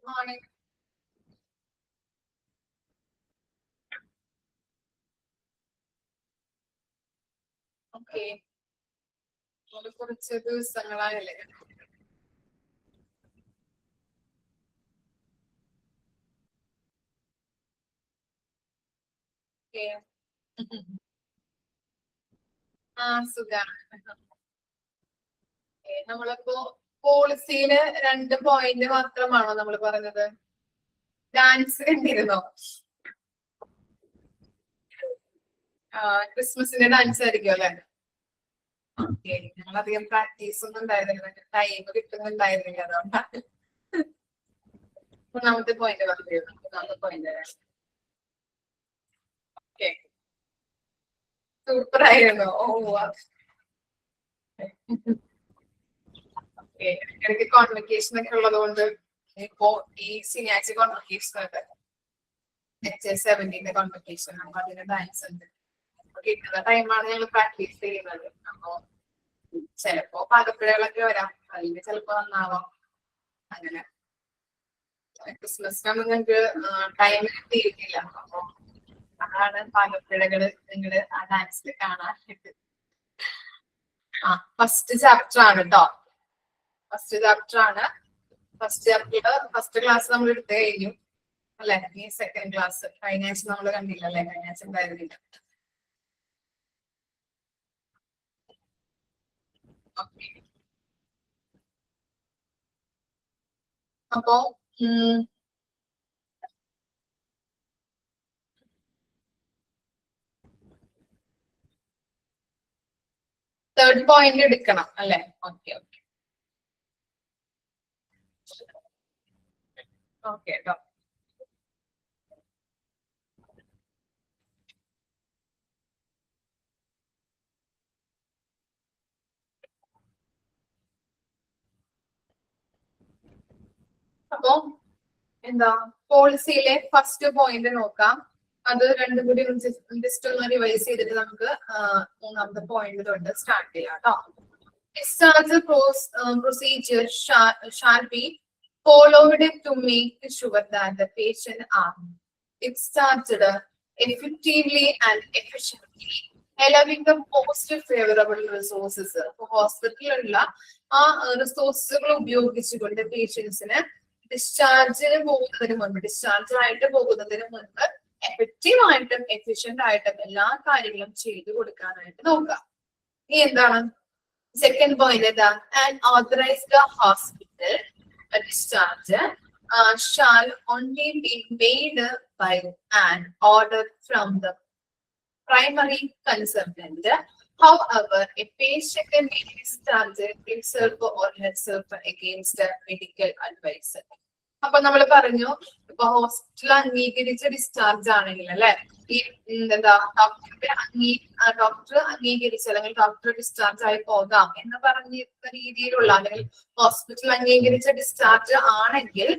morning. Okay. കുറച്ച് ദിവസങ്ങളായല്ലേ. സുഖാണ്. നമ്മളിപ്പോ പോളിസിയില് 2 പോയിന്റ് മാത്രമാണോ നമ്മൾ പറഞ്ഞത്? ഡാൻസ് കണ്ടിരുന്നോ? ക്രിസ്മസിന്റെ ഡാൻസ് ആയിരിക്കും അല്ലെ? ഞങ്ങളധികം പ്രാക്ടീസ് ഒന്നും ഉണ്ടായിരുന്നില്ല, ടൈം കിട്ടുന്നുണ്ടായിരുന്നില്ല, അതുകൊണ്ടാണ്. മൂന്നാമത്തെ പോയിന്റ് പറഞ്ഞു. മൂന്നാമത്തെ പോയിന്റ് സൂപ്പർ ആയിരുന്നു. ഇടയ്ക്ക് കോൺവെക്കേഷൻ ഒക്കെ ഉള്ളത് കൊണ്ട് ഇപ്പോ ഈ ശനിയാഴ്ച കോൺവെക്കേഷൻ ഉണ്ട്, HS17 കോൺവെക്കേഷൻ. അപ്പൊ അതിന് ഡാൻസ് ഉണ്ട്. കിട്ടുന്ന ടൈമാണ് ഞങ്ങൾ പ്രാക്ടീസ് ചെയ്യുന്നത്. അപ്പൊ ചിലപ്പോ പാകപ്പിഴകളൊക്കെ വരാം, അല്ലെങ്കിൽ ചിലപ്പോ നന്നാവാം. അങ്ങനെ ക്രിസ്മസിനൊന്നും ഞങ്ങൾക്ക് ടൈം കിട്ടിയിരുന്നില്ല. അപ്പൊ അതാണ് പാകപ്പിഴകള് നിങ്ങള് ആ ഡാൻസിൽ കാണാനായിട്ട്. ഫസ്റ്റ് ചാപ്റ്റർ ആണ് കേട്ടോ. ഫസ്റ്റ് ചാപ്റ്റർ ആണ്. ഫസ്റ്റ് ക്ലാസ് നമ്മൾ എടുത്തു കഴിഞ്ഞു അല്ലെ? ഈ സെക്കൻഡ് ക്ലാസ് കഴിഞ്ഞ ആഴ്ച നമ്മൾ കണ്ടില്ല അല്ലെ? കഴിഞ്ഞ ആഴ്ച ഉണ്ടായിരുന്നില്ല. അപ്പോ തേർഡ് പോയിന്റ് എടുക്കണം അല്ലെ? ഓക്കെ ഓക്കെ ഓക്കെ കേട്ടോ. അപ്പോ എന്താ പോളിസിയിലെ ഫസ്റ്റ് പോയിന്റ് നോക്കാം. അത് രണ്ടും കൂടി ജസ്റ്റ് ഒന്ന് റിവൈസ് ചെയ്തിട്ട് നമുക്ക് മൂന്നാമത്തെ പോയിന്റ് തൊട്ട് സ്റ്റാർട്ട് ചെയ്യാം കേട്ടോ. Discharge procedure shall be followed to make sure that the patient are discharged effectively and efficiently, allowing the most favorable resources. ഹോസ്പിറ്റലിലുള്ള ആ റിസോഴ്സുകൾ ഉപയോഗിച്ചുകൊണ്ട് പേഷ്യൻസിന് ഡിസ്ചാർജിന് പോകുന്നതിന് മുൻപ്, ഡിസ്ചാർജ് ആയിട്ട് പോകുന്നതിന് മുൻപ് എഫക്റ്റീവ് ആയിട്ടും എഫിഷ്യന്റ് ആയിട്ടും എല്ലാ കാര്യങ്ങളും ചെയ്തു കൊടുക്കാനായിട്ട് നോക്കാം. ഇനി എന്താണ് സെക്കൻഡ് പോയിന്റ്? ഏതാ? And authorised hospital discharge shall only be made by an order from the primary consultant. However, a patient may discharge himself or herself against medical advice. അപ്പൊ നമ്മൾ പറഞ്ഞു, ഇപ്പൊ ഹോസ്പിറ്റൽ അംഗീകരിച്ച ഡിസ്ചാർജ് ആണെങ്കിൽ അല്ലെ, ഈ എന്താ ഡോക്ടർ അംഗീകരിച്ച അല്ലെങ്കിൽ ഡോക്ടർ ഡിസ്ചാർജ് ആയി പോകാം എന്ന് പറഞ്ഞിരുന്ന രീതിയിലുള്ള അല്ലെങ്കിൽ ഹോസ്പിറ്റൽ അംഗീകരിച്ച ഡിസ്ചാർജ് ആണെങ്കിൽ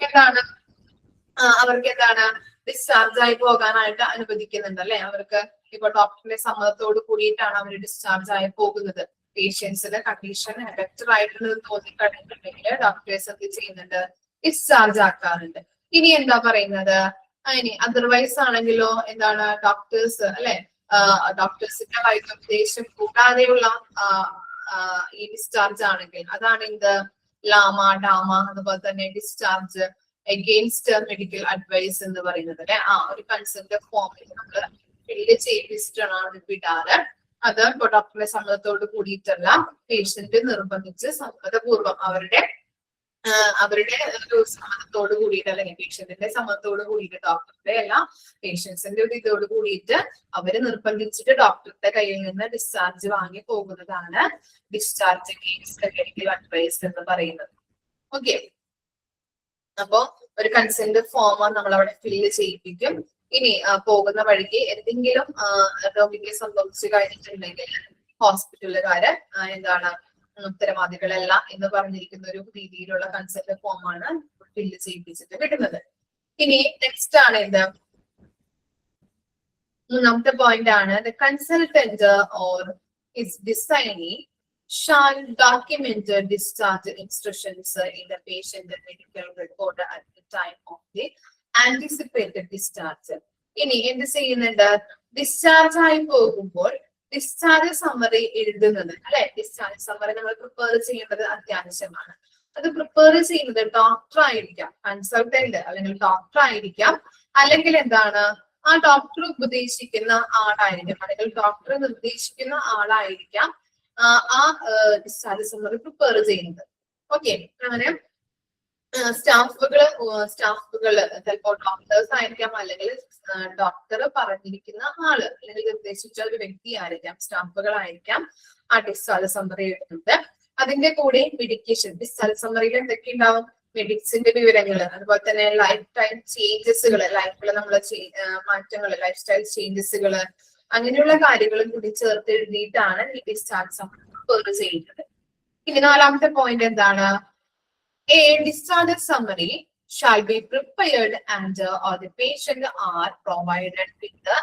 എന്താണ് അവർക്ക് എന്താണ് ഡിസ്ചാർജ് ആയി പോകാനായിട്ട് അനുവദിക്കുന്നുണ്ട് അല്ലെ? അവർക്ക് ഇപ്പൊ ഡോക്ടറിന്റെ സമ്മതത്തോട് കൂടിയിട്ടാണ് അവർ ഡിസ്ചാർജ് ആയി പോകുന്നത്. പേഷ്യൻസിന്റെ കണ്ടീഷൻ ബെറ്റർ ആയിട്ടുള്ളത് തോന്നിക്കഴിഞ്ഞിട്ടുണ്ടെങ്കിൽ ഡോക്ടേഴ്സ് എന്ത് ചെയ്യുന്നുണ്ട്? ഡിസ്ചാർജ് ആക്കാറുണ്ട്. ഇനി എന്താ പറയുന്നത്? ഇനി അതർവൈസ് ആണെങ്കിലോ എന്താണ്? ഡോക്ടേഴ്സ് അല്ലെ, ഡോക്ടേഴ്സിന്റെ വൈദ്യോപദേശം കൂടാതെയുള്ള ഈ ഡിസ്ചാർജ് ആണെങ്കിൽ അതാണ് എന്ത്? ലാമ ഡാമ. അതുപോലെ തന്നെ ഡിസ്ചാർജ് അഗെയിൻസ്റ്റ് മെഡിക്കൽ അഡ്വൈസ് എന്ന് പറയുന്നത് അല്ലെ. ഒരു കൺസെന്റ് ഫോമിൽ നമ്മൾ ഫില്ല് ചെയ്യിപ്പിച്ചിട്ടാണ് വിടാറ്. അത് ഡോക്ടറുടെ സമ്മതത്തോട് കൂടിയിട്ടല്ല, പേഷ്യന്റ് നിർബന്ധിച്ച് സമ്മതപൂർവ്വം അവരുടെ ഒരു സമ്മതത്തോട് കൂടിയിട്ട് അല്ലെങ്കിൽ പേഷ്യന്റിന്റെ സമ്മതത്തോട് കൂടിയിട്ട്, ഡോക്ടറുടെ അല്ല പേഷ്യൻസിന്റെ ഒരു ഇതോട് കൂടിയിട്ട് അവര് നിർബന്ധിച്ചിട്ട് ഡോക്ടറുടെ കയ്യിൽ നിന്ന് ഡിസ്ചാർജ് വാങ്ങി പോകുന്നതാണ് ഡിസ്ചാർജ് അഗെയിൻസ്റ്റ് മെഡിക്കൽ അഡ്വൈസ് എന്ന് പറയുന്നത്. ഓക്കെ, അപ്പോ ഒരു കൺസെന്റ് ഫോം നമ്മൾ അവിടെ ഫില്ല് ചെയ്യിപ്പിക്കും. ഇനി പോകുന്ന വഴിക്ക് എന്തെങ്കിലും രോഗിക്ക് സംഭവിച്ചു കഴിഞ്ഞിട്ടുണ്ടെങ്കിൽ ഹോസ്പിറ്റലുകാര് എന്താണ് ഉത്തരവാദികളല്ല എന്ന് പറഞ്ഞിരിക്കുന്ന ഒരു രീതിയിലുള്ള കൺസെന്റ് ഫോമാണ് ഫില്ല് ചെയ്യിപ്പിച്ചിട്ട് കിട്ടുന്നത്. ഇനി നെക്സ്റ്റ് ആണ് എന്ത്? മൂന്നാമത്തെ പോയിന്റ് ആണ്, the consultant or his designee shall document the discharge instructions in the patient medical record at the time of the anticipated discharge. ഇനി എന്ത് ചെയ്യുന്നുണ്ട്? ഡിസ്ചാർജ് ആയി പോകുമ്പോൾ ഡിസ്ചാർജ് സമ്മറി എഴുതുന്നത് അല്ലെ, ഡിസ്ചാർജ് സമ്മറി നമ്മൾ പ്രിപ്പയർ ചെയ്യേണ്ടത് അത്യാവശ്യമാണ്. അത് പ്രിപ്പയർ ചെയ്യുന്നത് ഡോക്ടർ ആയിരിക്കാം, കൺസൾട്ടന്റ് അല്ലെങ്കിൽ ഡോക്ടർ ആയിരിക്കാം, അല്ലെങ്കിൽ എന്താണ് ആ ഡോക്ടർ ഉപദേശിക്കുന്ന ആളായിരിക്കാം, അല്ലെങ്കിൽ ഡോക്ടർ നിർദ്ദേശിക്കുന്ന ആളായിരിക്കാം ആ ഡിസ്ചാർജ് സമ്മറി പ്രിപ്പയർ ചെയ്യുന്നത്. ഓക്കെ, അങ്ങനെ സ്റ്റാഫുകള് ചിലപ്പോൾ ഡോക്ടേഴ്സ് ആയിരിക്കാം, അല്ലെങ്കിൽ ഡോക്ടർ പറഞ്ഞിരിക്കുന്ന ആള് അല്ലെങ്കിൽ നിർദ്ദേശിച്ച ഒരു വ്യക്തി ആയിരിക്കാം, സ്റ്റാഫുകളായിരിക്കാം ആ ഡിസ്ചാർജ് സമ്മറി എഴുതുന്നത്. അതിന്റെ കൂടെ മെഡിക്കേഷൻ, ഡിസ്ചാർജ് സമ്മറിയിൽ എന്തൊക്കെ ഉണ്ടാവും? മെഡിസിന്റെ വിവരങ്ങൾ, അതുപോലെ തന്നെ ലൈഫ് ടൈം ചേഞ്ചസുകൾ, ലൈഫിൽ നമ്മളെ മാറ്റങ്ങൾ, ലൈഫ് സ്റ്റൈൽ ചേഞ്ചസുകൾ, അങ്ങനെയുള്ള കാര്യങ്ങളും കൂടി ചേർത്ത് എഴുതിയിട്ടാണ് ഈ ഡിസ്ചാർജ് സമ്മറി പ്രിപ്പയർ ചെയ്യുന്നത്. ഇനി നാലാമത്തെ പോയിന്റ് എന്താണ്? A discharge summary shall be prepared and or the patient are provided with the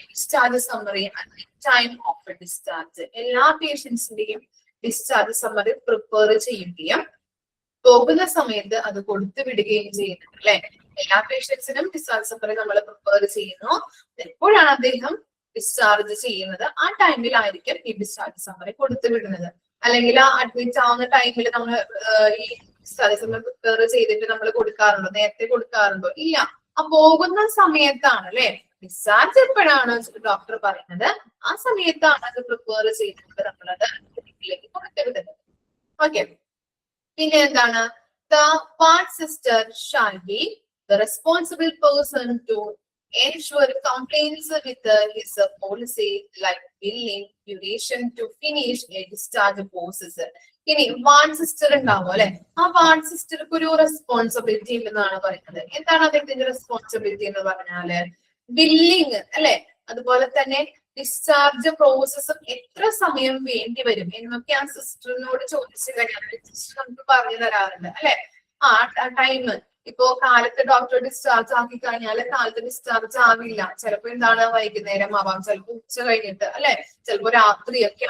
discharge summary at the time of the discharge. എല്ലാ പേഷ്യൻസിന്റെയും ഡിസ്ചാർജ് സമ്മറി പ്രിപ്പയർ ചെയ്യുകയും പോകുന്ന സമയത്ത് അത് കൊടുത്തു വിടുകയും ചെയ്യുന്നുണ്ട് അല്ലെ. എല്ലാ പേഷ്യൻസിനും ഡിസ്ചാർജ് സമ്മറി നമ്മൾ പ്രിപ്പയർ ചെയ്യുന്നു. എപ്പോഴാണ് അദ്ദേഹം ഡിസ്ചാർജ് ചെയ്യുന്നത് ആ ടൈമിലായിരിക്കും ഈ ഡിസ്ചാർജ് സമ്മറി കൊടുത്തു വിടുന്നത്. അല്ലെങ്കിൽ ആ അഡ്മിറ്റ് ആവുന്ന ടൈമിൽ നമ്മൾ ഈ ഡിസ്ചാർജ് സമ്മറി പ്രിപ്പയർ ചെയ്തിട്ട് നമ്മൾ കൊടുക്കാറുണ്ടോ? നേരത്തെ കൊടുക്കാറുണ്ടോ? ഇല്ല. ആ പോകുന്ന സമയത്താണ് അല്ലെ, ഡിസ്ചാർജ് എപ്പോഴാണ് ഡോക്ടർ പറയുന്നത് ആ സമയത്താണ് അത് പ്രിപ്പയർ ചെയ്തിട്ട് നമ്മളത് വീട്ടിലേക്ക് കൊടുത്തുവിടുന്നത്. ഓക്കെ, പിന്നെ എന്താണ്? The ward sister shall be the responsible person to ensure compliance with his policy like billing, duration to finish a discharge process. ഇനി വാർഡ് സിസ്റ്റർ ഉണ്ടാവും അല്ലെ, ആ വാർഡ് സിസ്റ്റർക്ക് ഒരു റെസ്പോൺസിബിലിറ്റി ഉണ്ടെന്നാണ് പറയുന്നത്. എന്താണ് അദ്ദേഹത്തിന്റെ റെസ്പോൺസിബിലിറ്റി എന്ന് പറഞ്ഞാല് ബില്ലിങ് അല്ലെ, അതുപോലെ തന്നെ ഡിസ്ചാർജ് പ്രോസസ്സും എത്ര സമയം വേണ്ടി വരും എന്നൊക്കെ ആ സിസ്റ്ററിനോട് ചോദിച്ചു കഴിഞ്ഞാൽ സിസ്റ്റർ നമുക്ക് പറഞ്ഞു തരാറുണ്ട് അല്ലെ. ആ ടൈം ഇപ്പോ കാലത്ത് ഡോക്ടർ ഡിസ്ചാർജ് ആക്കി കഴിഞ്ഞാൽ കാലത്ത് ഡിസ്ചാർജ് ആവില്ല, ചിലപ്പോ എന്താണ് വൈകുന്നേരം ആവാം, ചിലപ്പോ ഉച്ച കഴിഞ്ഞിട്ട് അല്ലെ, ചിലപ്പോ രാത്രിയൊക്കെ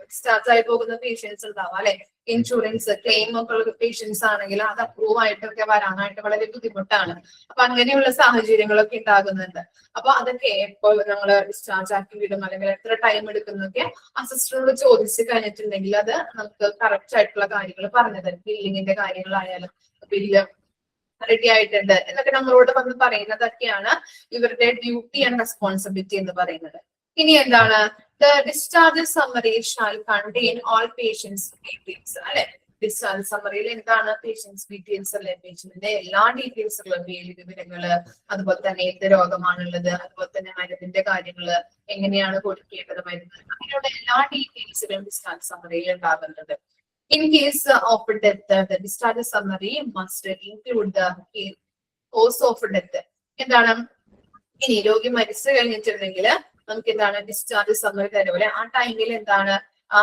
ഡിസ്ചാർജ് ആയി പോകുന്ന പേഷ്യൻസ് ഉണ്ടാവാം അല്ലെ. ഇൻഷുറൻസ് ക്ലെയിം ഒക്കെ ഉള്ള പേഷ്യൻസ് ആണെങ്കിൽ അത് അപ്രൂവ് ആയിട്ടൊക്കെ വരാനായിട്ട് വളരെ ബുദ്ധിമുട്ടാണ്. അപ്പൊ അങ്ങനെയുള്ള സാഹചര്യങ്ങളൊക്കെ ഉണ്ടാകുന്നുണ്ട്. അപ്പൊ അതൊക്കെ എപ്പോൾ നമ്മൾ ഡിസ്ചാർജ് ആക്കി വിടും അല്ലെങ്കിൽ എത്ര ടൈം എടുക്കുന്നൊക്കെ അസിസ്റ്റന്റിനോട് ചോദിച്ചു കഴിഞ്ഞിട്ടുണ്ടെങ്കിൽ അത് നമുക്ക് കറക്റ്റ് ആയിട്ടുള്ള കാര്യങ്ങൾ പറഞ്ഞു തരും. ബില്ലിങ്ങിന്റെ കാര്യങ്ങളായാലും ബില്ല് റെഡി ആയിട്ടുണ്ട് എന്നൊക്കെ നമ്മളോട് വന്ന് പറയുന്നതൊക്കെയാണ് ഇവരുടെ ഡ്യൂട്ടി ആൻഡ് റെസ്പോൺസിബിലിറ്റി എന്ന് പറയുന്നത്. ഇനി എന്താണ്? The discharge summary shall contain all patients details അല്ലെ. ഡിസ്ചാർജ് സമ്മറിയിൽ എന്താണ്? പേഷ്യൻസ് ഡീറ്റെയിൽസ് അല്ലെ, പേഷ്യന്റിന്റെ എല്ലാ ഡീറ്റെയിൽസുകളും, പേര് വിവരങ്ങള്, അതുപോലെ തന്നെ എന്ത് രോഗമാണുള്ളത്, അതുപോലെ തന്നെ മരുന്നിന്റെ കാര്യങ്ങള്, എങ്ങനെയാണ് കൊടുക്കേണ്ടത് മരുന്ന്, അങ്ങനെയുള്ള എല്ലാ ഡീറ്റെയിൽസിലും ഡിസ്ചാർജ് സമ്മറിയിൽ ഉണ്ടാകുന്നത്. In case of death, the discharge summary must include the cause of death. എന്താണ്? ഇനി രോഗി മരിച്ചു കഴിഞ്ഞിട്ടുണ്ടെങ്കിൽ നമുക്ക് എന്താണ് ഡിസ്ചാർജ് സമ്മറി തരുമല്ലേ. ആ ടൈമിൽ എന്താണ് ആ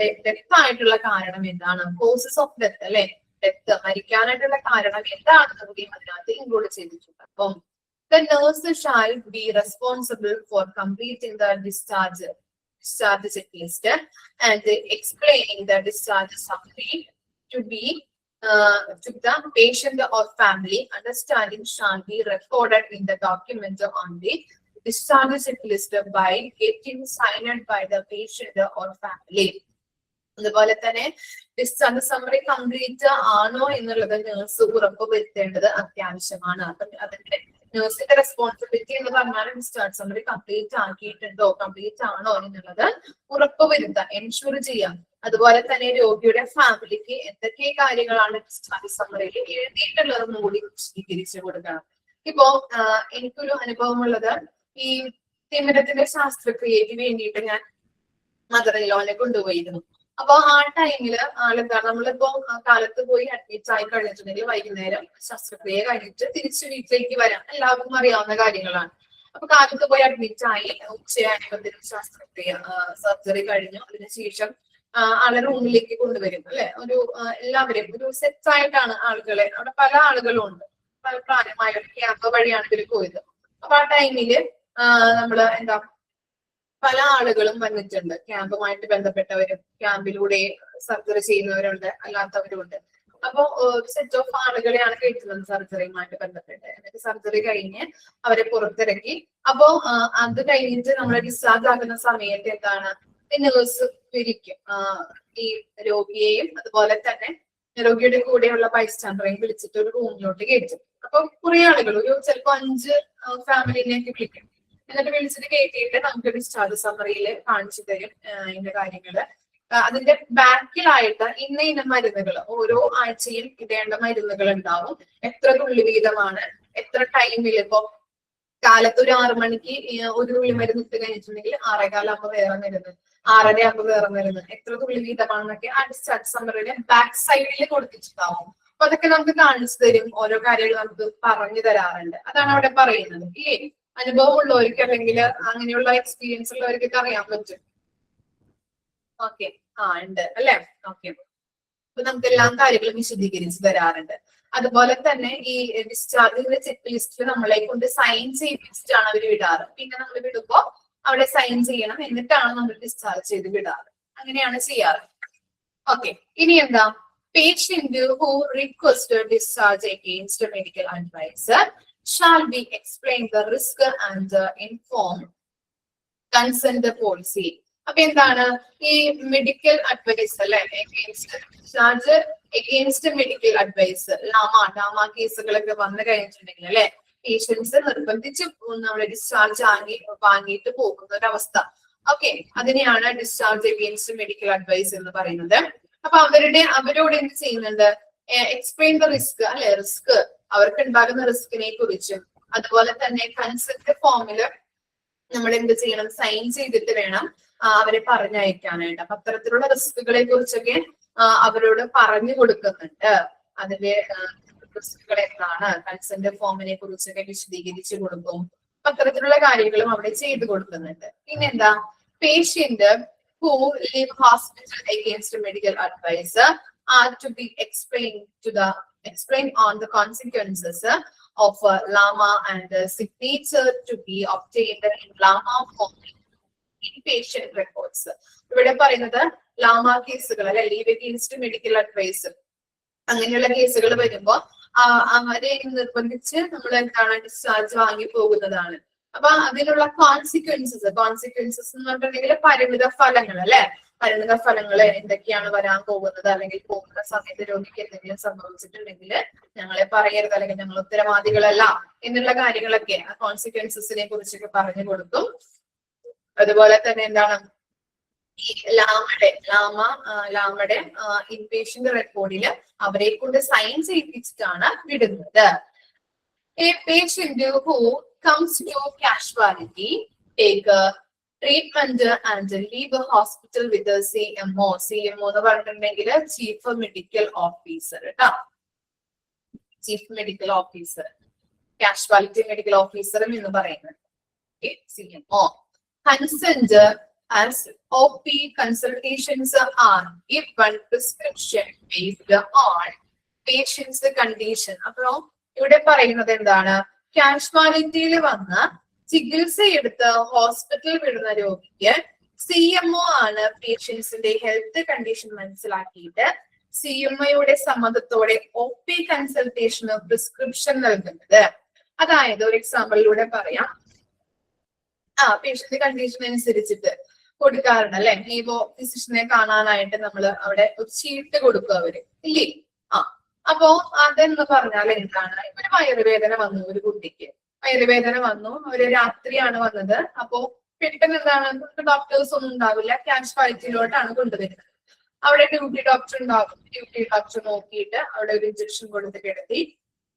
ഡെത്ത് ആയിട്ടുള്ള കാരണം എന്താണ്, കോസസ് ഓഫ് ഡെത്ത് അല്ലെ, ഡെത്ത് മരിക്കാനായിട്ടുള്ള കാരണം എന്താണെന്ന് കൂടി അതിനകത്ത് ഇൻക്ലൂഡ് ചെയ്തിട്ടുണ്ട്. അപ്പം the nurse shall be responsible for completing the discharge checklist and explaining the discharge summary to be to the patient or family. Understanding shall be recorded in the document on the discharge checklist by getting signed by the patient or family. അതുപോലെ തന്നെ discharge summary complete ആണോ എന്നുള്ളത് nurse ഉറപ്പ് വരുത്തേണ്ടത് അത്യാവശ്യമാണ്. അപ്പം അതിന്റെ നേഴ്സിന്റെ responsibility എന്ന് പറഞ്ഞാൽ ഡിസ്ചാർജ് സമ്മറി കംപ്ലീറ്റ് ആക്കിയിട്ടുണ്ടോ, കംപ്ലീറ്റ് ആണോ എന്നുള്ളത് ഉറപ്പ് വരുത്താൻ എൻഷുർ ചെയ്യാം. അതുപോലെ തന്നെ രോഗിയുടെ ഫാമിലിക്ക് എന്തൊക്കെ കാര്യങ്ങളാണ് ഡിസ്ചാർജ് സമ്മറിയിൽ എഴുതിയിട്ടുള്ളതെന്ന് കൂടി വിശദീകരിച്ചു കൊടുക്കണം. ഇപ്പോ എനിക്കൊരു അനുഭവമുള്ളത്, ഈ തിമിരത്തിന്റെ ശാസ്ത്രക്രിയക്ക് വേണ്ടിയിട്ട് ഞാൻ മദർ-ഇൻ-ലോനെ കൊണ്ടുപോയിരുന്നു. അപ്പൊ ആ ടൈമില് ആളെന്താണ്, നമ്മളിപ്പോ കാലത്ത് പോയി അഡ്മിറ്റ് ആയി കഴിഞ്ഞിട്ടുണ്ടെങ്കിൽ വൈകുന്നേരം ശസ്ത്രക്രിയ കഴിഞ്ഞിട്ട് തിരിച്ചു വീട്ടിലേക്ക് വരാം, എല്ലാവർക്കും അറിയാവുന്ന കാര്യങ്ങളാണ്. അപ്പൊ കാലത്ത് പോയി അഡ്മിറ്റ് ആയി, ഉച്ചയായപ്പോഴത്തേനും ശസ്ത്രക്രിയ സർജറി കഴിഞ്ഞു. അതിനുശേഷം ആളെ റൂമിലേക്ക് കൊണ്ടുവരും അല്ലെ. എല്ലാവരെയും ഒരു സെറ്റ് ആയിട്ടാണ് ആളുകളെ, അവിടെ പല ആളുകളും ഉണ്ട്, പല പ്രായമായ ക്യാമ്പ് വഴിയാണ് ഇവർ പോയത്. അപ്പൊ ആ ടൈമില് നമ്മള് എന്താ പല ആളുകളും വന്നിട്ടുണ്ട്. ക്യാമ്പുമായിട്ട് ബന്ധപ്പെട്ടവരും ക്യാമ്പിലൂടെ സർജറി ചെയ്യുന്നവരുണ്ട്, അല്ലാത്തവരുണ്ട്. അപ്പൊ ഒരു സെറ്റ് ഓഫ് ആളുകളെയാണ് കയറ്റുന്നത് സർജറിയുമായിട്ട് ബന്ധപ്പെട്ട്. എന്നിട്ട് സർജറി കഴിഞ്ഞ് അവരെ പുറത്തിറക്കി. അപ്പോ അത് കഴിഞ്ഞിട്ട് നമ്മളെ ഡിസ്ചാർജ് ആകുന്ന സമയത്ത് എന്താണ്, നേഴ്സ് പിരിക്കും ഈ രോഗിയെയും അതുപോലെ തന്നെ രോഗിയുടെ കൂടെയുള്ള ബൈസ്റ്റാൻഡറെയും വിളിച്ചിട്ട് ഒരു റൂമിലോട്ട് കയറ്റും. അപ്പൊ കുറെ ആളുകൾ, ഒരു ചിലപ്പോ 5 ഫാമിലിനെയൊക്കെ വിളിക്കും. എന്നിട്ട് വിളിച്ചിട്ട് കയറ്റിയിട്ട് നമുക്ക് ഡിസ്ചാർജ് സമ്മറിയിൽ കാണിച്ചു തരും ഇതിന്റെ കാര്യങ്ങള്. അതിന്റെ ബാക്കിലായിട്ട് ഇന്ന മരുന്നുകൾ ഓരോ ആഴ്ചയും ഇടേണ്ട മരുന്നുകൾ ഉണ്ടാവും. എത്ര തുള്ളി വീതമാണ്, എത്ര ടൈമിൽ. ഇപ്പൊ കാലത്ത് ഒരു 6 മണിക്ക് ഒരു തുള്ളി മരുന്ന് ഇട്ട് കഴിഞ്ഞിട്ടുണ്ടെങ്കിൽ 6:15 ആകുമ്പോൾ വേറെ മരുന്ന്, 6:30 ആകുമ്പോൾ വേറെ മരുന്ന്, എത്ര തുള്ളി വീതമാണെന്നൊക്കെ ആ ഡിസ്ചാർജ് സമ്മറിയുടെ ബാക്ക് സൈഡിൽ കൊടുത്തിട്ടുണ്ടാവും. അപ്പൊ അതൊക്കെ നമുക്ക് കാണിച്ചു തരും. ഓരോ കാര്യങ്ങൾ നമുക്ക് പറഞ്ഞു തരാറുണ്ട്. അതാണ് അവിടെ പറയുന്നത്. ഇല്ലേ, അനുഭവം ഉള്ളവർക്ക് അല്ലെങ്കിൽ അങ്ങനെയുള്ള എക്സ്പീരിയൻസ് ഉള്ളവർക്കൊക്കെ അറിയാൻ പറ്റും. ഓക്കെ, ഉണ്ട് അല്ലെ? ഓക്കെ, അപ്പൊ നമുക്ക് എല്ലാ കാര്യങ്ങളും വിശദീകരിച്ച് തരാറുണ്ട്. അതുപോലെ തന്നെ ഈ ഡിസ്ചാർജിന്റെ ചെക്ക് ലിസ്റ്റിൽ നമ്മളെ കൊണ്ട് സൈൻ ചെയ്യിപ്പിച്ചിട്ടാണ് അവർ വിടാറ്. പിന്നെ നമ്മൾ വിടുമ്പോ അവിടെ സൈൻ ചെയ്യണം, എന്നിട്ടാണ് നമ്മൾ ഡിസ്ചാർജ് ചെയ്ത് വിടാറ്. അങ്ങനെയാണ് ചെയ്യാറ്. ഓക്കെ, ഇനി എന്താ, patient who requested discharge against medical advisor shall be explained the risk and inform consent policy. അപ്പൊ എന്താണ് ഈ മെഡിക്കൽ അഡ്വൈസ് അല്ലെ, ഡിസ്ചാർജ് എഗെയിൻസ്റ്റ് മെഡിക്കൽ അഡ്വൈസ്, ലാമ കേസുകളൊക്കെ വന്നു കഴിഞ്ഞിട്ടുണ്ടെങ്കിൽ അല്ലെ, പേഷ്യൻസ് നിർബന്ധിച്ച് നമ്മളെ ഡിസ്ചാർജ് വാങ്ങിയിട്ട് പോകുന്ന ഒരവസ്ഥ. ഓക്കെ, അതിനെയാണ് ഡിസ്ചാർജ് എഗെയിൻസ്റ്റ് മെഡിക്കൽ അഡ്വൈസ് എന്ന് പറയുന്നത്. അപ്പൊ അവരോട് എന്ത് ചെയ്യുന്നുണ്ട്, എക്സ്പ്ലെയിൻ ദ റിസ്ക് അല്ലെ, റിസ്ക് അവർക്ക് ഉണ്ടാകുന്ന റിസ്കിനെ കുറിച്ചും അതുപോലെ തന്നെ കൺസെന്റ് ഫോമില് നമ്മൾ എന്ത് ചെയ്യണം, സൈൻ ചെയ്തിട്ട് വേണം അവരെ പറഞ്ഞയക്കാനായിട്ട്. അപ്പൊ അത്തരത്തിലുള്ള റിസ്കുകളെ കുറിച്ചൊക്കെ അവരോട് പറഞ്ഞു കൊടുക്കുന്നുണ്ട്. അതിന്റെ റിസ്കുകൾ എന്താണ്, കൺസെന്റ് ഫോമിനെ കുറിച്ചൊക്കെ വിശദീകരിച്ചു കൊടുക്കും. അപ്പൊ അത്തരത്തിലുള്ള കാര്യങ്ങളും അവിടെ ചെയ്തു കൊടുക്കുന്നുണ്ട്. പിന്നെന്താ, patient who leave hospital against medical advisor are to be explained on the consequences of LAMA and signature to be obtained in LAMA form in patient records. ഇവിടെ പറയുന്നത് ലാമ കേസുകൾ അല്ലെ, ലീവ് അഗെയിൻസ്റ്റ് മെഡിക്കൽ അഡ്വൈസ്, അങ്ങനെയുള്ള കേസുകൾ വരുമ്പോ അവരെ നിർബന്ധിച്ച് നമ്മൾ എന്താണ് ഡിസ്ചാർജ് വാങ്ങി പോകുന്നതാണ്. അപ്പൊ അതിനുള്ള കോൺസിക്വൻസസ് എന്ന് പറഞ്ഞിട്ടുണ്ടെങ്കിൽ പരിണിത ഫലങ്ങൾ അല്ലെ, പരിണിത ഫലങ്ങൾ എന്തൊക്കെയാണ് വരാൻ പോകുന്നത്, അല്ലെങ്കിൽ പോകുന്ന സമയത്ത് രോഗിക്ക് എന്തെങ്കിലും സംഭവിച്ചിട്ടുണ്ടെങ്കിൽ ഞങ്ങളെ പറയരുത്, അല്ലെങ്കിൽ ഞങ്ങൾ ഉത്തരവാദികളല്ല എന്നുള്ള കാര്യങ്ങളൊക്കെ ആ കോൺസിക്വൻസസിനെ കുറിച്ചൊക്കെ പറഞ്ഞു കൊടുക്കും. അതുപോലെ തന്നെ എന്താണ്, ഈ ലാമയുടെ ഇൻപേഷ്യന്റ് റെക്കോർഡില് അവരെ കൊണ്ട് സൈൻ ചെയ്യിപ്പിച്ചിട്ടാണ് വിടുന്നത്. A patient who comes to casualty, take treatment and leave the hospital with the CMO. CMO എന്ന് പറഞ്ഞിട്ടുണ്ടെങ്കിൽ ചീഫ് മെഡിക്കൽ ഓഫീസർ കേട്ടോ, chief medical officer, casualty medical ഓഫീസറും എന്ന് പറയുന്നത് CMO. Consent as OP consultations are if one prescription based on patient's condition. അപ്പോ ഇവിടെ പറയുന്നത് എന്താണ്, കാഷ്വാലിറ്റിയിൽ വന്ന് ചികിത്സയെടുത്ത് ഹോസ്പിറ്റലിൽ വിടുന്ന രോഗിക്ക് CMO ആണ് പേഷ്യൻസിന്റെ ഹെൽത്ത് കണ്ടീഷൻ മനസ്സിലാക്കിയിട്ട് CMOയുടെ സമ്മതത്തോടെ OP കൺസൾട്ടേഷന് പ്രിസ്ക്രിപ്ഷൻ നൽകുന്നത്. അതായത് ഒരു എക്സാമ്പിളിലൂടെ പറയാം, പേഷ്യന്റ് കണ്ടീഷൻ അനുസരിച്ചിട്ട് കൊടുക്കാറുണ്ട് അല്ലെ, ഇപ്പോ ഫിസിഷ്യനെ കാണാനായിട്ട് നമ്മൾ അവിടെ ഒരു ചീട്ട് കൊടുക്കും അവര് ഇല്ലേ. അപ്പോ അതെന്ന് പറഞ്ഞാൽ എന്താണ്, ഒരു വയറുവേദന വന്നു, ഒരു കുട്ടിക്ക് വയറുവേദന വന്നു, ഒരു രാത്രിയാണ് വന്നത്. അപ്പോ പെട്ടെന്ന് എന്താണ്, ഡോക്ടേഴ്സ് ഒന്നും ഉണ്ടാവില്ല, കാഷ്വാലിറ്റിയിലോട്ടാണ് കൊണ്ടുവരുന്നത്. അവിടെ ഡ്യൂട്ടി ഡോക്ടർ ഉണ്ടാകും. ഡ്യൂട്ടി ഡോക്ടർ നോക്കിയിട്ട് അവിടെ ഒരു ഇഞ്ചക്ഷൻ കൊടുത്ത് കിടത്തി,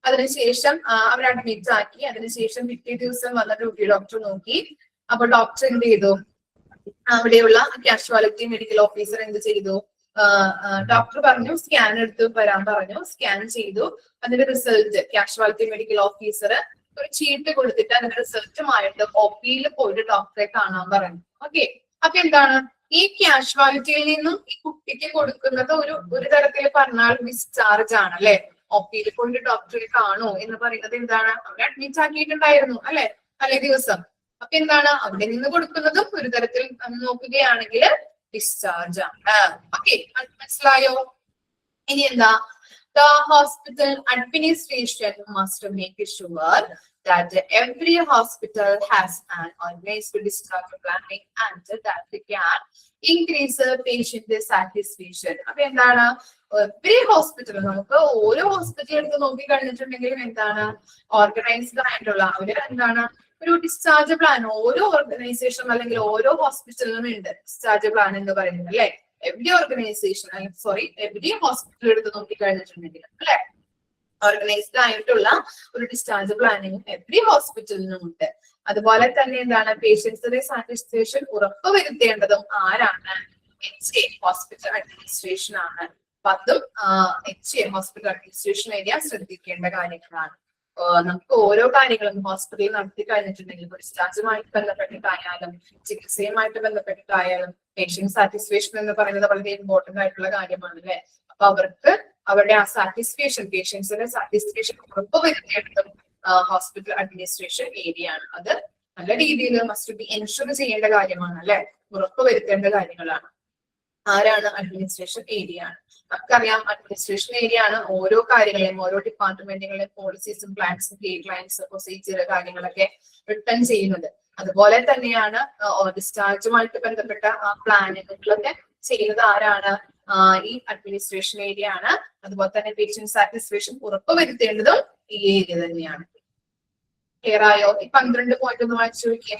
അതിനുശേഷം അവർ അഡ്മിറ്റ് ആക്കി. അതിനുശേഷം പിറ്റേ ദിവസം വന്ന ഡ്യൂട്ടി ഡോക്ടർ നോക്കി. അപ്പൊ ഡോക്ടർ എന്ത് ചെയ്തു, അവിടെയുള്ള കാഷ്വാലിറ്റി മെഡിക്കൽ ഓഫീസർ എന്ത് ചെയ്തു, ഡോക്ടർ പറഞ്ഞു സ്കാൻ എടുത്ത് വരാൻ പറഞ്ഞു. സ്കാൻ ചെയ്തു. അതിന്റെ റിസൾട്ട് കാഷ്വാലിറ്റി മെഡിക്കൽ ഓഫീസർ ഒരു ചീട്ട് കൊടുത്തിട്ട് അതിന്റെ റിസൾട്ടുമായിട്ട് OP-യിൽ പോയിട്ട് ഡോക്ടറെ കാണാൻ പറഞ്ഞു. ഓക്കെ, അപ്പൊ എന്താണ്, ഈ കാഷ്വാലിറ്റിയിൽ നിന്നും ഈ കുട്ടിക്ക് കൊടുക്കുന്നത് ഒരു തരത്തിൽ പറഞ്ഞാൽ ഡിസ്ചാർജ് ആണ് അല്ലെ. OP-യിൽ പോയിട്ട് ഡോക്ടറെ കാണൂ എന്ന് പറയുന്നത് എന്താണ്, അവരെ അഡ്മിറ്റ് ആക്കിയിട്ടുണ്ടായിരുന്നു അല്ലെ തലേ ദിവസം. അപ്പൊ എന്താണ് അവിടെ നിന്ന് കൊടുക്കുന്നതും ഒരു തരത്തിൽ നോക്കുകയാണെങ്കിൽ ഡിസ്ചാർജ് ആണ്. ഓക്കെ, മനസ്സിലായോ? ഇനി എന്താ, the hospital administration must make sure that every hospital has an organized discharge planning and that they can increase patient satisfaction. അപ്പൊ എന്താണ്, എവറി ഹോസ്പിറ്റൽ, നമുക്ക് ഓരോ ഹോസ്പിറ്റൽ എടുത്ത് നോക്കി കഴിഞ്ഞിട്ടുണ്ടെങ്കിലും എന്താണ്, ഓർഗനൈസ്ഡ് ആയിട്ടുള്ള ഒരു എന്താണ് ഒരു ഡിസ്ചാർജ് പ്ലാൻ ഓരോ ഓർഗനൈസേഷൻ അല്ലെങ്കിൽ ഓരോ ഹോസ്പിറ്റലിനും ഉണ്ട് ഡിസ്ചാർജ് പ്ലാൻ എന്ന് പറയുന്നത് അല്ലെ. എവരി ഓർഗനൈസേഷൻ എവരി ഹോസ്പിറ്റൽ എടുത്ത് നോക്കി കഴിഞ്ഞിട്ടുണ്ടെങ്കിൽ അല്ലെ, ഓർഗനൈസ്ഡ് ആയിട്ടുള്ള ഒരു ഡിസ്ചാർജ് പ്ലാനിങ് എവരി ഹോസ്പിറ്റലിനും ഉണ്ട്. അതുപോലെ തന്നെ എന്താണ്, പേഷ്യൻസിന്റെ സാറ്റിസ്ഫാക്ഷൻ ഉറപ്പുവരുത്തേണ്ടതും ആരാണ്, HA ഹോസ്പിറ്റൽ അഡ്മിനിസ്ട്രേഷൻ ആണ്. അപ്പൊ അതും HA ഹോസ്പിറ്റൽ അഡ്മിനിസ്ട്രേഷൻ ഏരിയ ശ്രദ്ധിക്കേണ്ട കാര്യങ്ങളാണ്. നമുക്ക് ഓരോ കാര്യങ്ങളും ഹോസ്പിറ്റലിൽ നടത്തി കഴിഞ്ഞിട്ടുണ്ടെങ്കിൽ ഡിസ്ചാർജുമായിട്ട് ബന്ധപ്പെട്ടിട്ടായാലും ചികിത്സയുമായിട്ട് ബന്ധപ്പെട്ടിട്ടായാലും പേഷ്യന്റ് സാറ്റിസ്ഫാക്ഷൻ എന്ന് പറയുന്നത് വളരെ ഇമ്പോർട്ടന്റ് ആയിട്ടുള്ള കാര്യമാണ് അല്ലെ. അപ്പൊ അവർക്ക് അവരുടെ ആ സാറ്റിസ്ഫാക്ഷൻ, പേഷ്യൻസിന്റെ സാറ്റിസ്ഫാക്ഷൻ ഉറപ്പുവരുത്തേണ്ടതും ഹോസ്പിറ്റൽ അഡ്മിനിസ്ട്രേഷൻ ഏരിയ ആണ്. അത് നല്ല രീതിയിൽ മസ്റ്റ് ബി എൻഷുർ ചെയ്യേണ്ട കാര്യമാണ് അല്ലെ, ഉറപ്പുവരുത്തേണ്ട കാര്യങ്ങളാണ്. ആരാണ്, അഡ്മിനിസ്ട്രേഷൻ ഏരിയ ആണ്. നമുക്കറിയാം അഡ്മിനിസ്ട്രേഷൻ ഏരിയ ആണ് ഓരോ കാര്യങ്ങളെയും ഓരോ ഡിപ്പാർട്ട്മെന്റുകളെയും പോളിസീസും പ്ലാൻസും ഗൈഡ് ലൈൻസ് പ്രൊസീജിയർ കാര്യങ്ങളൊക്കെ റിട്ടേൺ ചെയ്യുന്നത്. അതുപോലെ തന്നെയാണ് ഡിസ്ചാർജുമായിട്ട് ബന്ധപ്പെട്ട പ്ലാനുകളൊക്കെ ചെയ്യുന്നത് ആരാണ്, ഈ അഡ്മിനിസ്ട്രേഷൻ ഏരിയ ആണ്. അതുപോലെ തന്നെ പേഷ്യന്റ് സാറ്റിസ്ഫാക്ഷൻ ഉറപ്പുവരുത്തേണ്ടതും ഈ ഏരിയ തന്നെയാണ്. ക്ലിയർ ആയോ? ഈ 12 പോയിന്റ് ഒന്ന് വായിച്ചു നോക്കിയേ.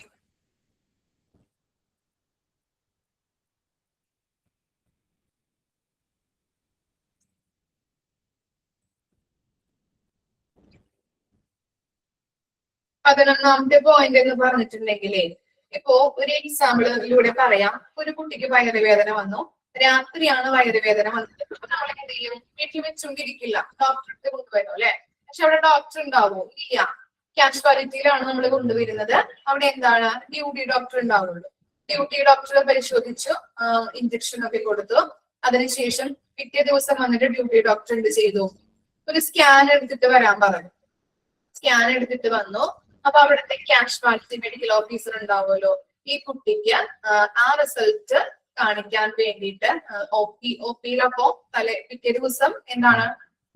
പതിനൊന്നാമത്തെ പോയിന്റ് എന്ന് പറഞ്ഞിട്ടുണ്ടെങ്കിലേ, ഇപ്പോ ഒരു എക്സാമ്പിളിലൂടെ പറയാം. ഒരു കുട്ടിക്ക് വയറുവേദന വന്നു, രാത്രിയാണ് വയറുവേദന വന്നത്. അപ്പൊ നമ്മൾ എന്ത് ചെയ്യും, വീട്ടിൽ വെച്ചുകൊണ്ടിരിക്കില്ല, ഡോക്ടറെ കൊണ്ടുവരും അല്ലെ. പക്ഷെ അവിടെ ഡോക്ടർ ഉണ്ടാവോ? ഇല്ല. കാഷ്വാലിറ്റിയിലാണ് നമ്മൾ കൊണ്ടുവരുന്നത്. അവിടെ എന്താണ്, ഡ്യൂട്ടി ഡോക്ടർ ഉണ്ടാവുള്ളൂ. ഡ്യൂട്ടി ഡോക്ടർ പരിശോധിച്ചു, ഇഞ്ചക്ഷൻ ഒക്കെ കൊടുത്തു. അതിനുശേഷം പിറ്റേ ദിവസം വന്നിട്ട് ഡ്യൂട്ടി ഡോക്ടർ എന്ത് ചെയ്തു, ഒരു സ്കാൻ എടുത്തിട്ട് വരാൻ പറഞ്ഞു. സ്കാൻ എടുത്തിട്ട് വന്നു. അപ്പൊ അവിടുത്തെ കാഷ്വാലിറ്റി മെഡിക്കൽ ഓഫീസർ ഉണ്ടാവുമല്ലോ, ഈ കുട്ടിക്ക് ആ റിസൾട്ട് കാണിക്കാൻ വേണ്ടിയിട്ട് ഒപിയിലപ്പോ പിറ്റേ ദിവസം എന്താണ്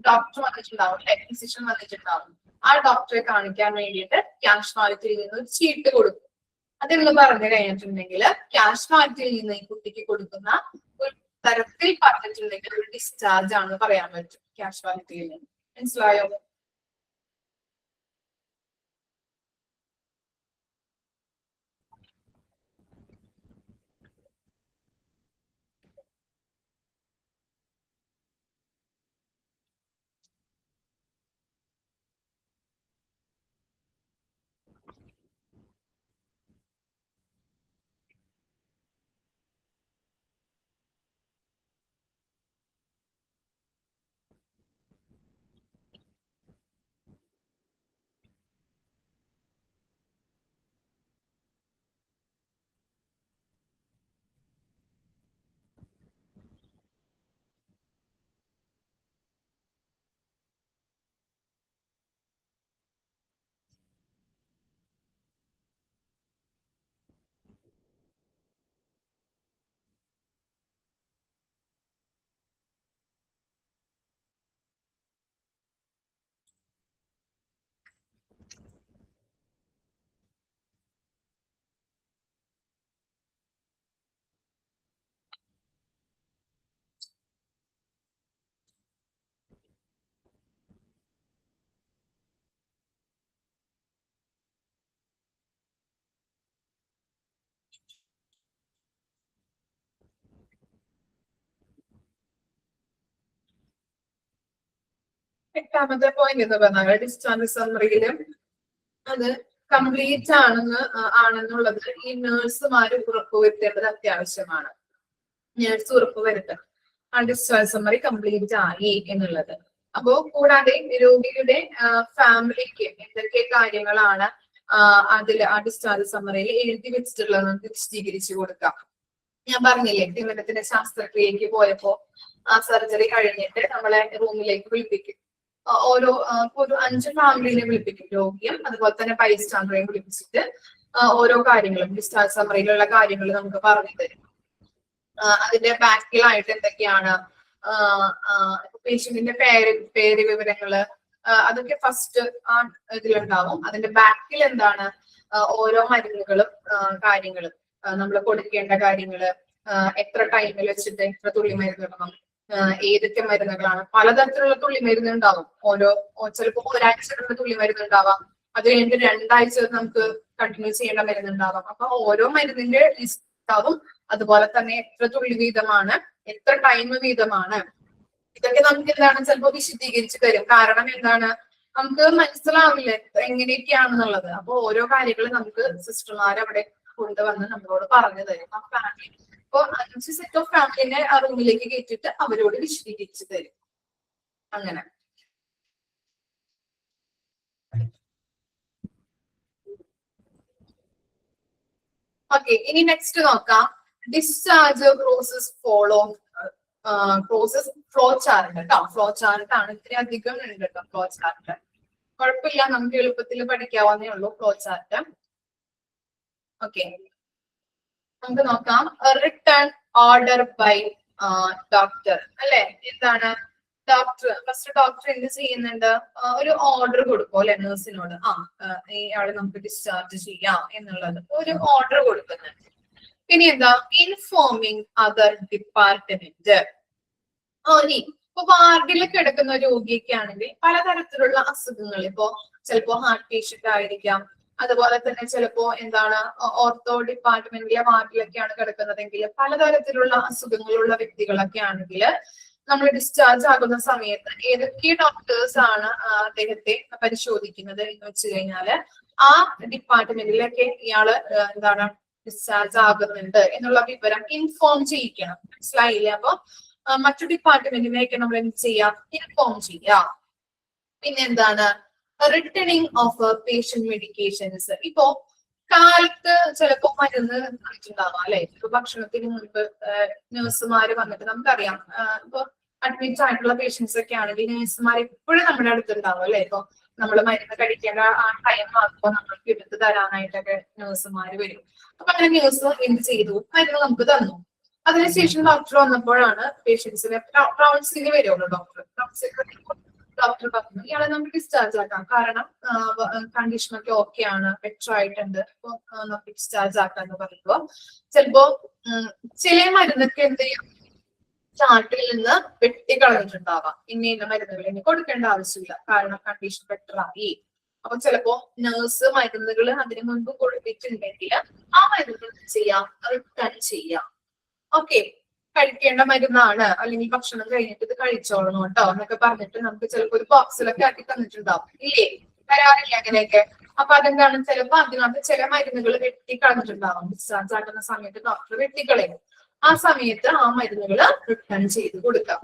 ഡോക്ടർ വന്നിട്ടുണ്ടാവും, ഫിസിഷ്യൻ വന്നിട്ടുണ്ടാവും. ആ ഡോക്ടറെ കാണിക്കാൻ വേണ്ടിയിട്ട് കാഷ്വാലിറ്റിയിൽ നിന്ന് ഒരു ചീട്ട് കൊടുക്കും. അതെന്ന് പറഞ്ഞു കഴിഞ്ഞിട്ടുണ്ടെങ്കിൽ കാഷ്വാലിറ്റിയിൽ നിന്ന് ഈ കുട്ടിക്ക് കൊടുക്കുന്ന ഒരു തരത്തിൽ പറഞ്ഞിട്ടുണ്ടെങ്കിൽ ഒരു ഡിസ്ചാർജ് ആണെന്ന് പറയാൻ പറ്റും കാഷ്വാലിറ്റിയിൽ നിന്ന്. മനസ്സിലായോ? എട്ടാമത്തെ പോയിന്റ് എന്ന് പറഞ്ഞാൽ ഡിസ്ചാർജ് സമ്മറിയിലും അത് കംപ്ലീറ്റ് ആണെന്നുള്ളത് ഈ നേഴ്സുമാര് ഉറപ്പുവരുത്തേണ്ടത് അത്യാവശ്യമാണ്. നേഴ്സ് ഉറപ്പുവരുത്തണം ആ ഡിസ്ചാർജ് സമ്മറി കംപ്ലീറ്റ് ആയി എന്നുള്ളത്. അപ്പോ കൂടാതെ രോഗിയുടെ ഫാമിലിക്ക് എന്തൊക്കെ കാര്യങ്ങളാണ് ആ ഡിസ്ചാർജ് സമ്മറിയിൽ എഴുതി വെച്ചിട്ടുള്ളതെന്ന് വിശദീകരിച്ചു കൊടുക്കാം. ഞാൻ പറഞ്ഞില്ലേ, തിമിരത്തിന്റെ ശസ്ത്രക്രിയക്ക് പോയപ്പോ ആ സർജറി കഴിഞ്ഞിട്ട് നമ്മളെ റൂമിലേക്ക് വിളിപ്പിക്കും. ഒരു 5 ഫാമിലിനെ വിളിപ്പിക്കും, രോഗിയും അതുപോലെ തന്നെ ബൈസ്റ്റാൻഡറെയും വിളിപ്പിച്ചിട്ട് ഓരോ കാര്യങ്ങളും ഡിസ്ചാർജ് സമ്മറിയിലുള്ള കാര്യങ്ങൾ നമുക്ക് പറഞ്ഞു തരും. അതിന്റെ ബാക്കിലായിട്ട് എന്തൊക്കെയാണ് പേഷ്യന്റിന്റെ പേര് വിവരങ്ങള് അതൊക്കെ ഫസ്റ്റ് ആ ഇതിലുണ്ടാവും. അതിന്റെ ബാക്കിൽ എന്താണ് ഓരോ മരുന്നുകളും കാര്യങ്ങളും നമ്മൾ കൊടുക്കേണ്ട കാര്യങ്ങള്, എത്ര ടൈമിൽ വെച്ചിട്ട് എത്ര തുള്ളി മരുന്ന് ഇടണം, ഏതൊക്കെ മരുന്നുകളാണ്, പലതരത്തിലുള്ള തുള്ളി മരുന്ന് ഉണ്ടാവും. ചിലപ്പോൾ ഒരാഴ്ച തുള്ളി മരുന്ന് ഉണ്ടാവാം, അത് കഴിഞ്ഞിട്ട് 2 ആഴ്ച നമുക്ക് കണ്ടിന്യൂ ചെയ്യേണ്ട മരുന്നുണ്ടാവാം. അപ്പൊ ഓരോ മരുന്നിന്റെ ലിസ്റ്റ് ഉണ്ടാവും. അതുപോലെ തന്നെ എത്ര തുള്ളി വീതമാണ്, എത്ര ടൈം വീതമാണ്, ഇതൊക്കെ നമുക്ക് എന്താണ് ചിലപ്പോൾ വിശദീകരിച്ച് തരും. കാരണം എന്താണ് നമുക്ക് മനസ്സിലാവില്ല എങ്ങനെയൊക്കെയാണെന്നുള്ളത്. അപ്പൊ ഓരോ കാര്യങ്ങളും നമുക്ക് സിസ്റ്റർമാർ അവിടെ കൊണ്ടുവന്ന് നമ്മളോട് പറഞ്ഞു തരും. ആ ഫാമിലി ഇപ്പൊ 5 സെറ്റ് ഓഫ് ഫാമിലിനെ ആ റൂമിലേക്ക് കയറ്റിട്ട് അവരോട് വിശദീകരിച്ച് തരും. അങ്ങനെ ഓക്കെ. ഇനി നെക്സ്റ്റ് നോക്കാം. Discharge process process flow chart കേട്ടോ. ഫ്ലോ ചാർട്ട് ആണ്, ഇത്തിരി അധികം ഉണ്ട് കേട്ടോ ഫ്ലോ ചാർട്ട്. കുഴപ്പമില്ല, നമുക്ക് എളുപ്പത്തിൽ പഠിക്കാവുന്നേ ഉള്ളൂ ഫ്ലോ ചാർട്ട്. ഓക്കെ, നമുക്ക് നോക്കാം. റിട്ടേൺ ഓർഡർ ബൈ ഡോക്ടർ അല്ലെ. എന്താണ് ഡോക്ടർ ഫസ്റ്റ് ഡോക്ടർ എന്ത് ചെയ്യുന്നുണ്ട്, ഒരു ഓർഡർ കൊടുക്കും അല്ലെ നേഴ്സിനോട്. ഇയാളെ നമുക്ക് ഡിസ്ചാർജ് ചെയ്യാം എന്നുള്ളത് ഒരു ഓർഡർ കൊടുക്കുന്നുണ്ട്. പിന്നെ എന്താ, ഇൻഫോമിങ് അതർ ഡിപ്പാർട്ട്മെന്റ്. ഇപ്പൊ വാർഡിൽ കിടക്കുന്ന രോഗിയൊക്കെ ആണെങ്കിൽ പലതരത്തിലുള്ള അസുഖങ്ങൾ, ഇപ്പോ ചിലപ്പോ ഹാർട്ട് പേഷ്യന്റ് ആയിരിക്കാം, അതുപോലെ തന്നെ ചിലപ്പോ എന്താണ് ഓർത്തോ ഡിപ്പാർട്ട്മെന്റിലെ വാർഡിലൊക്കെയാണ് കിടക്കുന്നതെങ്കിൽ പലതരത്തിലുള്ള അസുഖങ്ങളുള്ള വ്യക്തികളൊക്കെ ആണെങ്കിൽ നമ്മൾ ഡിസ്ചാർജ് ആകുന്ന സമയത്ത് ഏതൊക്കെ ഡോക്ടേഴ്സ് ആണ് അദ്ദേഹത്തെ പരിശോധിക്കുന്നത് എന്ന് വെച്ച് കഴിഞ്ഞാല് ആ ഡിപ്പാർട്ട്മെന്റിലൊക്കെ ഇയാള് എന്താണ് ഡിസ്ചാർജ് ആകുന്നുണ്ട് എന്നുള്ള വിവരം ഇൻഫോം ചെയ്യിക്കണം. മനസ്സിലായില്ലേ? അപ്പൊ മറ്റു ഡിപ്പാർട്ട്മെന്റിനെയൊക്കെ നമ്മൾ എന്ത് ചെയ്യാം, ഇൻഫോം ചെയ്യാം. പിന്നെ എന്താണ് റിട്ടേണിംഗ് ഓഫ് പേഷ്യന്റ് മെഡിക്കേഷൻസ്. ഇപ്പോ കാലത്ത് ചിലപ്പോ മരുന്ന് കഴിച്ചിട്ടുണ്ടാവാം അല്ലെ. ഇപ്പൊ ഭക്ഷണത്തിന് മുൻപ് നഴ്സുമാര് വന്നിട്ട് നമുക്കറിയാം, ഇപ്പൊ അഡ്മിറ്റ് ആയിട്ടുള്ള പേഷ്യൻസ് ഒക്കെ ആണെങ്കിൽ നഴ്സുമാർ എപ്പോഴും നമ്മുടെ അടുത്തുണ്ടാവും അല്ലെ. ഇപ്പൊ നമ്മൾ മരുന്ന് കഴിക്കേണ്ട ആ ടൈം ആകുമ്പോൾ നമ്മൾക്ക് എടുത്ത് തരാനായിട്ടൊക്കെ നഴ്സുമാര് വരും. അപ്പൊ അങ്ങനെ നഴ്സ് എന്ത് ചെയ്തു, മരുന്ന് നമുക്ക് തന്നു. അതിനുശേഷം ഡോക്ടർ വന്നപ്പോഴാണ് പേഷ്യൻസിന് കൗൺസിലിംഗ് വരുമല്ലോ. ഡോക്ടർ പറഞ്ഞു ഇയാളെ നമുക്ക് ഡിസ്ചാർജ് ആക്കാം, കാരണം കണ്ടീഷനൊക്കെ ഓക്കെ ആണ്, ബെറ്റർ ആയിട്ടുണ്ട്, അപ്പൊ നമുക്ക് ഡിസ്ചാർജ് ആക്കാന്ന് പറയുമ്പോ ചിലപ്പോ ചില മരുന്നൊക്കെ എന്ത് ചെയ്യും, ചാർട്ടിൽ നിന്ന് വെട്ടിക്കളഞ്ഞിട്ടുണ്ടാവാം. ഇന്ന മരുന്നുകൾ ഇനി കൊടുക്കേണ്ട ആവശ്യമില്ല, കാരണം കണ്ടീഷൻ ബെറ്റർ ആയി. അപ്പൊ ചിലപ്പോ നഴ്സ് മരുന്നുകൾ അതിനു മുൻപ് കൊടുത്തിട്ടുണ്ടെങ്കിൽ ആ മരുന്നുകൾ ചെയ്യാം, റിട്ടേൺ ചെയ്യാം. ഓക്കെ, കഴിക്കേണ്ട മരുന്നാണ്, അല്ലെങ്കിൽ ഭക്ഷണം കഴിഞ്ഞിട്ട് ഇത് കഴിച്ചോളണം കേട്ടോ എന്നൊക്കെ പറഞ്ഞിട്ട് നമുക്ക് ചിലപ്പോ ഒരു ബോക്സിലൊക്കെ ആക്കി തന്നിട്ടുണ്ടാവും ഇല്ലേ, തരാറില്ല അങ്ങനെയൊക്കെ. അപ്പൊ അതെന്താണ്, ചിലപ്പോ അതിനകത്ത് ചില മരുന്നുകൾ വെട്ടിക്കളഞ്ഞിട്ടുണ്ടാവും. ഡിസ്ചാർജ് ആക്കുന്ന സമയത്ത് ഡോക്ടർ വെട്ടിക്കളയും. ആ സമയത്ത് ആ മരുന്നുകൾ റിട്ടേൺ ചെയ്ത് കൊടുക്കാം.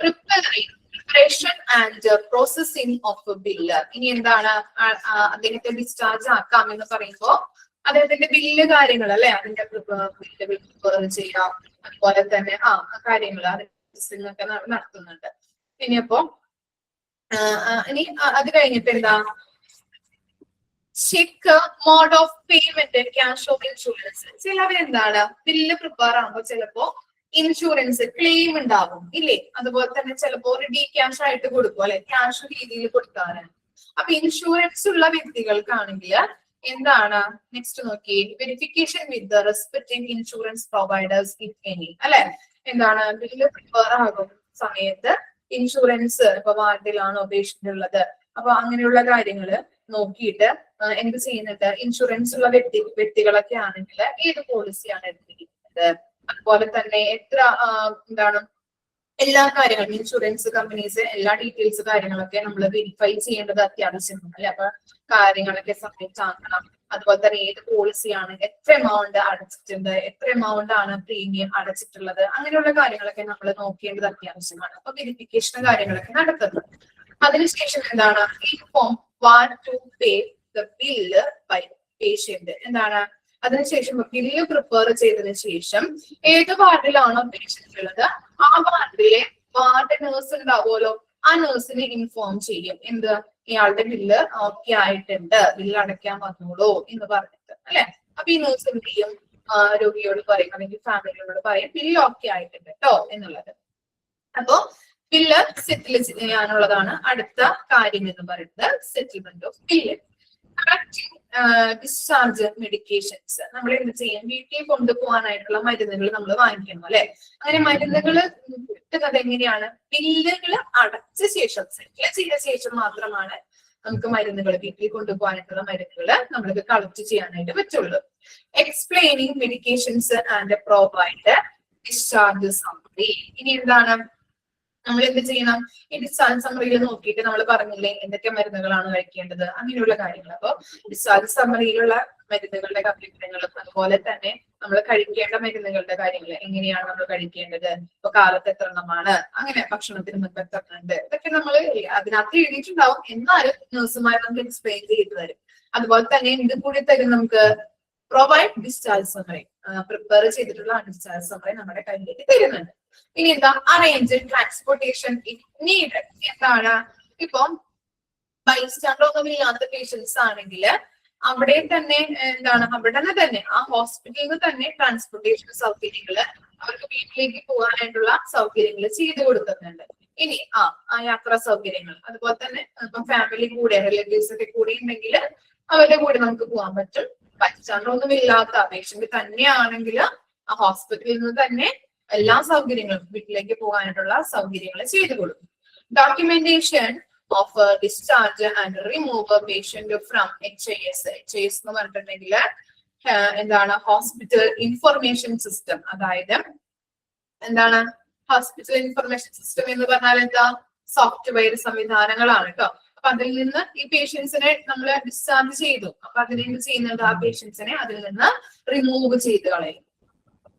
Preparation and processing of bill. ഇനി എന്താണ്, അദ്ദേഹത്തെ ഡിസ്ചാർജ് ആക്കാം എന്ന് പറയുമ്പോ അദ്ദേഹത്തിന്റെ ബില്ല് കാര്യങ്ങൾ അല്ലെ, അതിന്റെ ബില്ല് പ്രിപ്പയർ ചെയ്യാം. അതുപോലെ തന്നെ കാര്യങ്ങൾ ഒക്കെ നടത്തുന്നുണ്ട്. പിന്നെ അപ്പോ ഇനി അത് കഴിഞ്ഞിട്ട് എന്താ, cheque mode of payment, cash of insurance. ചിലവരെന്താണ് ബില്ല് പ്രിപ്പയർ ആകുമ്പോൾ ചിലപ്പോ ഇൻഷുറൻസ് ക്ലെയിം ഉണ്ടാവും ഇല്ലേ. അതുപോലെ തന്നെ ചിലപ്പോ ഒരു ഡി ക്യാഷ് ആയിട്ട് കൊടുക്കും അല്ലെ, ക്യാഷ് രീതിയിൽ കൊടുക്കാറ്. അപ്പൊ ഇൻഷുറൻസ് ഉള്ള വ്യക്തികൾക്കാണെങ്കിൽ എന്താണ് നെക്സ്റ്റ് നോക്കി, verification with the respecting insurance providers if any അല്ലെ. എന്താണ് ബില്ല് പ്രിപ്പയർ ആകും സമയത്ത് ഇൻഷുറൻസ് ഇപ്പൊ വാർഡിലാണോ പേഷ്യന്റ് ഉള്ളത്, അപ്പൊ അങ്ങനെയുള്ള കാര്യങ്ങള് നോക്കിയിട്ട് എന്ത് ചെയ്യുന്നുണ്ട്, ഇൻഷുറൻസ് ഉള്ള വ്യക്തികളൊക്കെ ആണെങ്കിൽ ഏത് പോളിസിയാണ് എടുത്തിരിക്കുന്നത്, അതുപോലെ തന്നെ എത്ര എന്താണ് എല്ലാ കാര്യങ്ങളും ഇൻഷുറൻസ് കമ്പനീസ് എല്ലാ ഡീറ്റെയിൽസ് കാര്യങ്ങളൊക്കെ നമ്മൾ വെരിഫൈ ചെയ്യേണ്ടത് അത്യാവശ്യമാണ് അല്ലെ. അപ്പൊ കാര്യങ്ങളൊക്കെ സബ്മിറ്റ് ആക്കണം. അതുപോലെ തന്നെ ഏത് പോളിസിയാണ്, എത്ര എമൗണ്ട് അടച്ചിട്ടുണ്ട്, എത്ര എമൗണ്ട് ആണ് പ്രീമിയം അടച്ചിട്ടുള്ളത്, അങ്ങനെയുള്ള കാര്യങ്ങളൊക്കെ നമ്മൾ നോക്കേണ്ടത് അത്യാവശ്യമാണ്. അപ്പൊ വെരിഫിക്കേഷൻ കാര്യങ്ങളൊക്കെ നടത്തുന്നത്. അതിനുശേഷം എന്താണ്, inform what to pay the bill by patient. എന്താണ് അതിനുശേഷം ബില്ല് പ്രിപ്പയർ ചെയ്തതിനു ശേഷം ഏത് വാർഡിലാണോ പേഷ്യന്റ് ഉള്ളത് ആ വാർഡിലെ വാർഡ് നേഴ്സ് ഉണ്ടാവുമല്ലോ, ആ നഴ്സിനെ ഇൻഫോം ചെയ്യും. എന്ത്, ഇയാളുടെ ബില്ല് ഓക്കെ ആയിട്ടുണ്ട്, ബില്ല് അടയ്ക്കാൻ വന്നോളൂ എന്ന് പറഞ്ഞിട്ട് അല്ലെ. അപ്പൊ ഈ നഴ്സ് എന്ത് ചെയ്യും, രോഗിയോട് പറയും അല്ലെങ്കിൽ ഫാമിലിയോട് പറയും ബില്ല് ഓക്കെ ആയിട്ടുണ്ട് കേട്ടോ എന്നുള്ളത്. അപ്പോ ബില്ല് സെറ്റിൽ ചെയ്യാനുള്ളതാണ് അടുത്ത കാര്യം എന്ന് പറയുന്നത്, settlement of bill. Discharge medications നമ്മൾ എന്ത് ചെയ്യും, വീട്ടിൽ കൊണ്ടുപോകാനായിട്ടുള്ള മരുന്നുകൾ നമ്മൾ വാങ്ങിക്കണം അല്ലെ. അങ്ങനെ മരുന്നുകൾ കിട്ടുന്നത് എങ്ങനെയാണ്, ബില്ലുകൾ അടച്ച ശേഷം, സെറ്റിൽ ചെയ്ത ശേഷം മാത്രമാണ് നമുക്ക് മരുന്നുകൾ, വീട്ടിൽ കൊണ്ടുപോകാനായിട്ടുള്ള മരുന്നുകൾ നമ്മൾക്ക് കളക്ട് ചെയ്യാനായിട്ട് പറ്റുള്ളൂ. Explaining medications and provide discharge summary. ഇനി എന്താണ് നമ്മൾ എന്ത് ചെയ്യണം, ഈ ഡിസ്ചാർജ് സമ്മറിയിൽ നോക്കിയിട്ട് നമ്മൾ പറഞ്ഞില്ലേ എന്തൊക്കെ മരുന്നുകളാണ് കഴിക്കേണ്ടത്, അങ്ങനെയുള്ള കാര്യങ്ങൾ. അപ്പൊ ഡിസ്ചാർജ് സമ്മറിയിലുള്ള മരുന്നുകളുടെ കാര്യങ്ങളും അതുപോലെ തന്നെ നമ്മൾ കഴിക്കേണ്ട മരുന്നുകളുടെ കാര്യങ്ങൾ, എങ്ങനെയാണ് നമ്മൾ കഴിക്കേണ്ടത്, ഇപ്പൊ കാലത്ത് എത്ര എണ്ണമാണ്, അങ്ങനെ ഭക്ഷണത്തിന് മുൻപ് എത്ര എണ്ണമുണ്ട്, ഇതൊക്കെ നമ്മൾ അതിനകത്ത് എഴുതിയിട്ടുണ്ടാവും. എന്നാലും നഴ്സുമാർ നമുക്ക് എക്സ്പ്ലെയിൻ ചെയ്തു തരും. അതുപോലെ തന്നെ ഇത് കൂടി തരും നമുക്ക്, പ്രൊവൈഡ് ഡിസ്ചാർജ് സമ്മറി, പ്രിപ്പയർ ചെയ്തിട്ടുള്ള ഡിസ്ചാർജ് സമ്മറി നമ്മുടെ കയ്യിലേക്ക് തരുന്നുണ്ട്. ഇനി എന്താ, അറേഞ്ച് ട്രാൻസ്പോർട്ടേഷൻ ഇഫ് നീഡഡ്. എന്താണ്, ഇപ്പം ബൈസ്റ്റാൻഡർ ഒന്നും ഇല്ലാത്ത പേഷ്യൻസ് ആണെങ്കിൽ അവിടെ തന്നെ എന്താണ്, അവിടെ തന്നെ ആ ഹോസ്പിറ്റലിൽ നിന്ന് തന്നെ ട്രാൻസ്പോർട്ടേഷൻ സൗകര്യങ്ങള്, അവർക്ക് വീട്ടിലേക്ക് പോകാനായിട്ടുള്ള സൗകര്യങ്ങൾ ചെയ്തു കൊടുക്കുന്നുണ്ട്. ഇനി ആ യാത്രാ സൗകര്യങ്ങൾ, അതുപോലെ തന്നെ ഇപ്പം ഫാമിലി കൂടെ റിലേറ്റീവ്സ് ഒക്കെ കൂടെ ഉണ്ടെങ്കിൽ അവരുടെ കൂടെ നമുക്ക് പോകാൻ പറ്റും. ബൈസ്റ്റാൻഡർ ഒന്നും ഇല്ലാത്ത പേഷ്യന്റ് തന്നെയാണെങ്കിൽ ആ ഹോസ്പിറ്റലിൽ നിന്ന് തന്നെ എല്ലാ സൗകര്യങ്ങളും, വീട്ടിലേക്ക് പോകാനായിട്ടുള്ള സൗകര്യങ്ങൾ ചെയ്തു കൊടുക്കും. Documentation of discharge and remove patient from HIS. HIS എന്ന് പറഞ്ഞിട്ടുണ്ടെങ്കിൽ എന്താണ്, ഹോസ്പിറ്റൽ ഇൻഫർമേഷൻ സിസ്റ്റം. അതായത് എന്താണ് ഹോസ്പിറ്റൽ ഇൻഫർമേഷൻ സിസ്റ്റം എന്ന് പറഞ്ഞാൽ എന്താ, സോഫ്റ്റ്വെയർ സംവിധാനങ്ങളാണ് കേട്ടോ. അപ്പൊ അതിൽ നിന്ന് ഈ പേഷ്യൻസിനെ നമ്മൾ ഡിസ്ചാർജ് ചെയ്തു, അപ്പൊ അതിൽ നിന്ന് ചെയ്യുന്നത് ആ പേഷ്യൻസിനെ അതിൽ നിന്ന് റിമൂവ് ചെയ്ത് കളയും.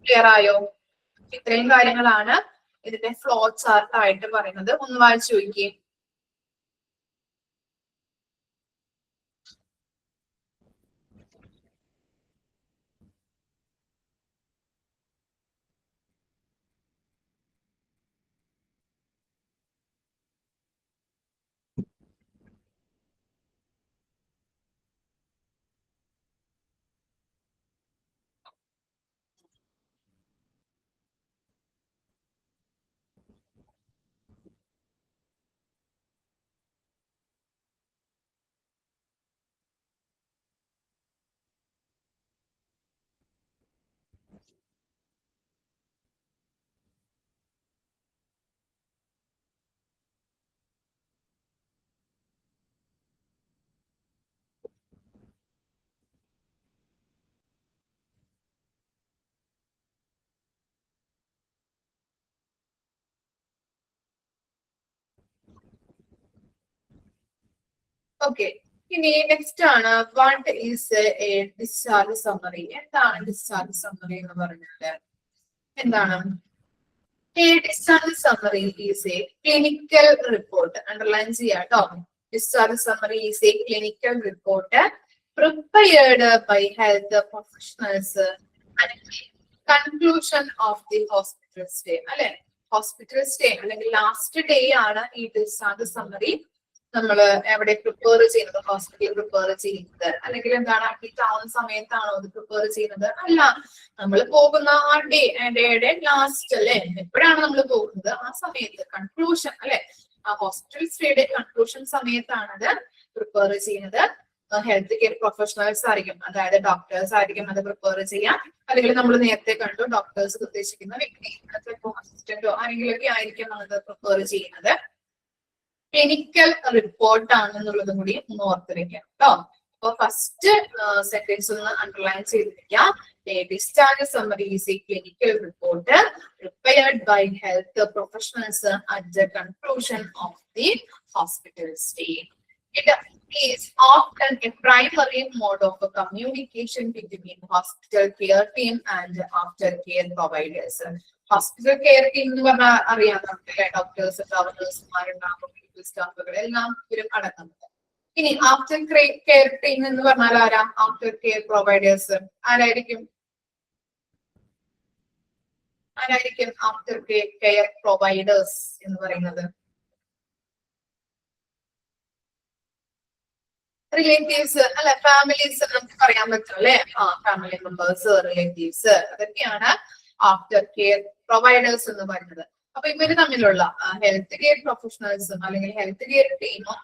ക്ലിയർ ആയോ? ഇത്രയും കാര്യങ്ങളാണ് ഇതിന്റെ ഫ്ലോ ചാർട്ട് ആയിട്ട് പറയുന്നത്. ഒന്ന് വായിച്ചു നോക്കിയേ. ഓക്കെ, ഇനി നെക്സ്റ്റ് ആണ് what is a discharge summary. എന്താണ് ഡിസ്ചാർജ് സമ്മറി എന്ന് പറഞ്ഞാല്, എന്താണ് a discharge summary is a clinical report. Underline ചെയ്യാട്ടോ. Discharge summary is a clinical report prepared by health professionals conclusion of the hospital stay അല്ലെ. Hospital stay അല്ലെങ്കിൽ last day ആണ് ഈ discharge summary നമ്മൾ എവിടെ പ്രിപ്പയർ ചെയ്യുന്നത്, ഹോസ്പിറ്റലിൽ പ്രിപ്പയർ ചെയ്യുന്നത്, അല്ലെങ്കിൽ എന്താണ് അഡ്മിറ്റ് ആവുന്ന സമയത്താണോ അത് പ്രിപ്പയർ ചെയ്യുന്നത്? അല്ല, നമ്മൾ പോകുന്ന ആ ഡേയുടെ ലാസ്റ്റ് അല്ലെ, എപ്പോഴാണ് നമ്മൾ പോകുന്നത് ആ സമയത്ത് കൺക്ലൂഷൻ അല്ലെ, ആ ഹോസ്പിറ്റൽ സ്റ്റേയുടെ കൺക്ലൂഷൻ സമയത്താണ് അത് പ്രിപ്പയർ ചെയ്യുന്നത്. ഹെൽത്ത് കെയർ പ്രൊഫഷണൽസ് ആയിരിക്കും, അതായത് ഡോക്ടേഴ്സ് ആയിരിക്കും അത് പ്രിപ്പയർ ചെയ്യാം. അല്ലെങ്കിൽ നമ്മൾ നേരത്തെ കണ്ടു ഡോക്ടേഴ്സ് ഉദ്ദേശിക്കുന്ന വ്യക്തി, ചിലപ്പോ അസിസ്റ്റന്റോ ആരെങ്കിലുമൊക്കെ ആയിരിക്കും അത് പ്രിപ്പയർ ചെയ്യുന്നത്. ക്ലിനിക്കൽ റിപ്പോർട്ട് ആണെന്നുള്ളതും കൂടി ഒന്ന് ഓർത്ത് വെക്കാം കേട്ടോ. അപ്പൊ ഫസ്റ്റ് സെന്റൻസ് ഒന്ന് അണ്ടർലൈൻ ചെയ്തിരിക്കാം. Discharge summary is a clinical report prepared by health professionals at the conclusion of the hospital stay. It is often a primary mode of communication between hospital care team and aftercare providers. Hospital care team എന്ന് പറഞ്ഞാൽ അറിയാം നമുക്ക്, doctors ഉണ്ടാവും, നഴ്സുമാരുണ്ടാവും, medical സ്റ്റാഫുകൾ എല്ലാം ഇവരും അടങ്ങുന്നത്. ഇനി after care team എന്ന് പറഞ്ഞാൽ ആരാ? ആഫ്റ്റർ കെയർ പ്രൊവൈഡേഴ്സ് ആരായിരിക്കും? ആഫ്റ്റർ കെയർ പ്രൊവൈഡേഴ്സ് എന്ന് പറയുന്നത്? റിലേറ്റീവ്സ് അല്ലെ, ഫാമിലീസ് നമുക്ക് പറയാൻ പറ്റും അല്ലെ. ഫാമിലി മെമ്പേഴ്സ്, റിലേറ്റീവ്സ്, അതൊക്കെയാണ് ആഫ്റ്റർ കെയർ പ്രൊവൈഡേഴ്സ് എന്ന് പറയുന്നത്. അപ്പൊ ഇവര് തമ്മിലുള്ള ഹെൽത്ത് കെയർ പ്രൊഫഷണൽസും അല്ലെങ്കിൽ ഹെൽത്ത് കെയർ ടീമും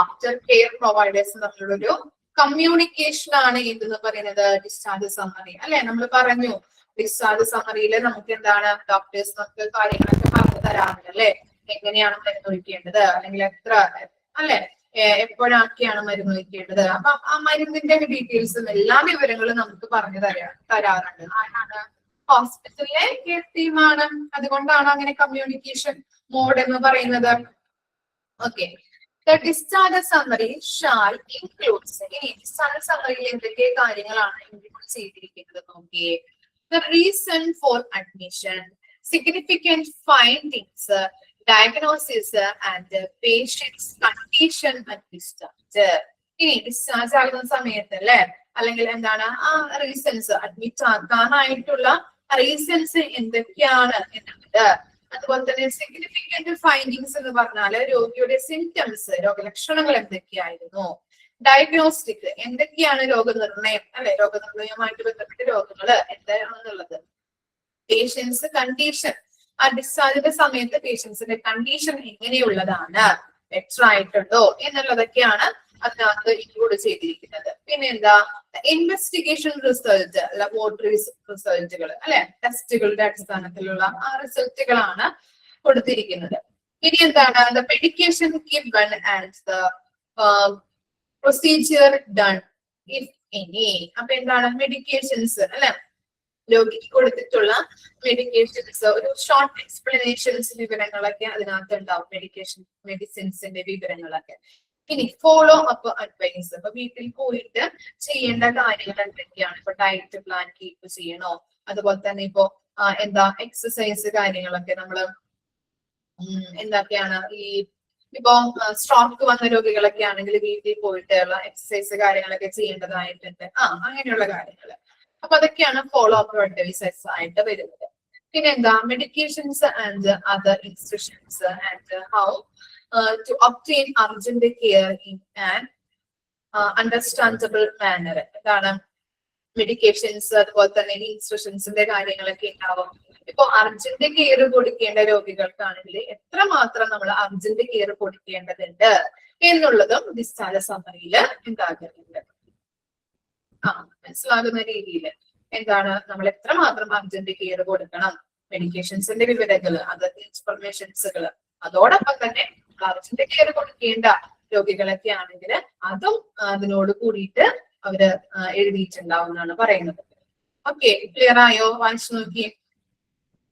ആഫ്റ്റർ കെയർ പ്രൊവൈഡേഴ്സും തമ്മിലുള്ള ഒരു കമ്മ്യൂണിക്കേഷൻ ആണ് എന്തെന്ന് പറയുന്നത് ഡിസ്ചാർജ് സമ്മറി അല്ലെ. നമ്മൾ പറഞ്ഞു ഡിസ്ചാർജ് സമ്മറിയിൽ നമുക്ക് എന്താണ് ഡോക്ടേഴ്സ് നമുക്ക് കാര്യങ്ങളൊക്കെ പറഞ്ഞു തരാറുണ്ട് അല്ലെ. എങ്ങനെയാണ് മരുന്ന് ഒഴിക്കേണ്ടത്, അല്ലെങ്കിൽ എത്ര അല്ലെ, എപ്പോഴൊക്കെയാണ് മരുന്ന് ഒഴിക്കേണ്ടത്. അപ്പൊ ആ മരുന്നിന്റെ ഡീറ്റെയിൽസും എല്ലാ വിവരങ്ങളും നമുക്ക് പറഞ്ഞു തരാറുണ്ട്. ആരാണ്? ഹോസ്പിറ്റലിലെ കെയർ ടീമാണ്. അതുകൊണ്ടാണ് അങ്ങനെ കമ്മ്യൂണിക്കേഷൻ മോഡ് എന്ന് പറയുന്നത്. Okay, the discharge summary shall include, ഇനി discharge summary എന്തൊക്കെ കാര്യങ്ങളാണ് ഇൻക്ലൂഡ് ചെയ്തിരിക്കുന്നത് നോക്കിയേ. The reason for admission, significant findings, diagnosis and patient's condition at discharge. ഇനി ഡിസ്ചാർജ് ആകുന്ന സമയത്ത് അല്ലെ, അല്ലെങ്കിൽ എന്താണ് ആ റീസൺസ്, അഡ്മിറ്റ് ആക്കാനായിട്ടുള്ള റീസൺസ് എന്തൊക്കെയാണ് എന്നുള്ളത്. അതുപോലെ തന്നെ സിഗ്നിഫിക്കന്റ് ഫൈൻഡിങ്സ് എന്ന് പറഞ്ഞാല് രോഗിയുടെ സിംറ്റംസ്, രോഗലക്ഷണങ്ങൾ എന്തൊക്കെയായിരുന്നു. ഡയഗ്നോസ്റ്റിക്, എന്തൊക്കെയാണ് രോഗനിർണയം അല്ലെ, രോഗനിർണയവുമായിട്ട് ബന്ധപ്പെട്ട രോഗങ്ങൾ എന്താണെന്നുള്ളത്. പേഷ്യൻസ് കണ്ടീഷൻ, ആ ഡിസ്ചാർജിന്റെ സമയത്ത് പേഷ്യൻസിന്റെ കണ്ടീഷൻ എങ്ങനെയുള്ളതാണ്, ബെറ്റർ ആയിട്ടുണ്ടോ എന്നുള്ളതൊക്കെയാണ് അതിനകത്ത് ഇൻക്ലൂഡ് ചെയ്തിരിക്കുന്നത്. പിന്നെ എന്താ, ഇൻവെസ്റ്റിഗേഷൻ റിസൾട്ട്, ലബോറട്ടറി റിസൾട്ടുകൾ അല്ലെ, ടെസ്റ്റുകളുടെ അടിസ്ഥാനത്തിലുള്ള ആ റിസൾട്ടുകളാണ് കൊടുത്തിരിക്കുന്നത്. ഇനി എന്താണ്, the medication given and the procedure done if any. അപ്പൊ എന്താണ് മെഡിക്കേഷൻസ് അല്ലെ, രോഗിക്ക് കൊടുത്തിട്ടുള്ള മെഡിക്കേഷൻസ്, ഒരു ഷോർട്ട് എക്സ്പ്ലനേഷൻസ്, വിവരങ്ങളൊക്കെ അതിനകത്ത് ഉണ്ടാവും. മെഡിസിൻസിന്റെ വിവരങ്ങളൊക്കെ. ഇനി ഫോളോ അപ്പ് അഡ്വൈസ്, അപ്പൊ വീട്ടിൽ പോയിട്ട് ചെയ്യേണ്ട കാര്യങ്ങൾ എന്തൊക്കെയാണ്. ഇപ്പൊ ഡയറ്റ് പ്ലാൻ കീപ്പ് ചെയ്യണോ, അതുപോലെ തന്നെ ഇപ്പോ എന്താ എക്സസൈസ് കാര്യങ്ങളൊക്കെ നമ്മള് എന്തൊക്കെയാണ്, ഈ ഇപ്പൊ സ്ട്രോക്ക് വന്ന രോഗികളൊക്കെ ആണെങ്കിൽ വീട്ടിൽ പോയിട്ടുള്ള എക്സസൈസ് കാര്യങ്ങളൊക്കെ ചെയ്യേണ്ടതായിട്ടുണ്ട്. അങ്ങനെയുള്ള കാര്യങ്ങൾ. അപ്പൊ അതൊക്കെയാണ് ഫോളോ അപ്പ് അഡ്വൈസസ് ആയിട്ട് വരുന്നത്. പിന്നെ എന്താ, medications and other instructions and how to obtain urgent care in an understandable manner. എന്താണ് മെഡിക്കേഷൻസ്, അതുപോലെ തന്നെ ഇൻസ്ട്രക്ഷൻസിന്റെ കാര്യങ്ങളൊക്കെ ഉണ്ടാവും. ഇപ്പൊ അർജന്റ് കെയർ കൊടുക്കേണ്ട രോഗികൾക്കാണെങ്കിൽ എത്രമാത്രം നമ്മൾ അർജന്റ് കെയർ കൊടുക്കേണ്ടതുണ്ട് എന്നുള്ളതും ഡിസ്ചാർജ് സമ്മറിയിൽ ഉണ്ടാകുന്നുണ്ട്. മനസ്സിലാകുന്ന രീതിയിൽ എന്താണ് നമ്മൾ എത്രമാത്രം അർജന്റ് കെയർ കൊടുക്കണം, മെഡിക്കേഷൻസിന്റെ വിവരങ്ങൾ, അതൊക്കെ ഇൻഫർമേഷൻസുകൾ, അതോടൊപ്പം തന്നെ അർജന്റ് കെയർ കൊടുക്കേണ്ട രോഗികളൊക്കെ ആണെങ്കിൽ അതും അതിനോട് കൂടിയിട്ട് അവര് എഴുതിയിട്ടുണ്ടാവും എന്നാണ് പറയുന്നത്. ഓക്കെ, ക്ലിയർ ആയോ? വായിച്ചു നോക്കി.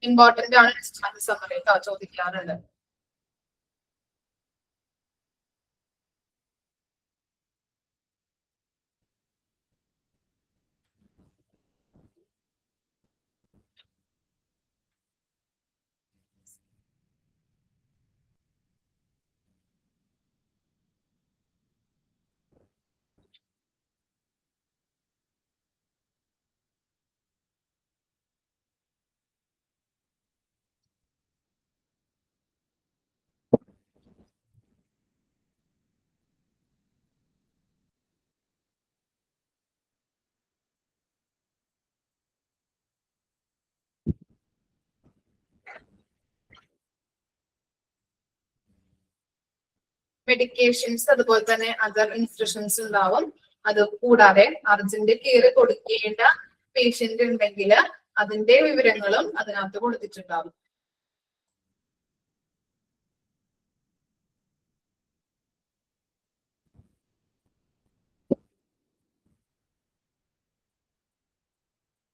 ഇമ്പോർട്ടന്റ് ആണ് ഡിസ്ചാർജ് സമ്മറി ചോദിക്കാറുണ്ട്. മെഡിക്കേഷൻസ്, അതുപോലെ തന്നെ അതർ ഇൻസ്ട്രക്ഷൻസ് ഉണ്ടാവും. അത് കൂടാതെ അർജന്റ് കെയർ കൊടുക്കേണ്ട പേഷ്യന്റ് ഉണ്ടെങ്കിൽ അതിന്റെ വിവരങ്ങളും അതിനകത്ത് കൊടുത്തിട്ടുണ്ടാവും.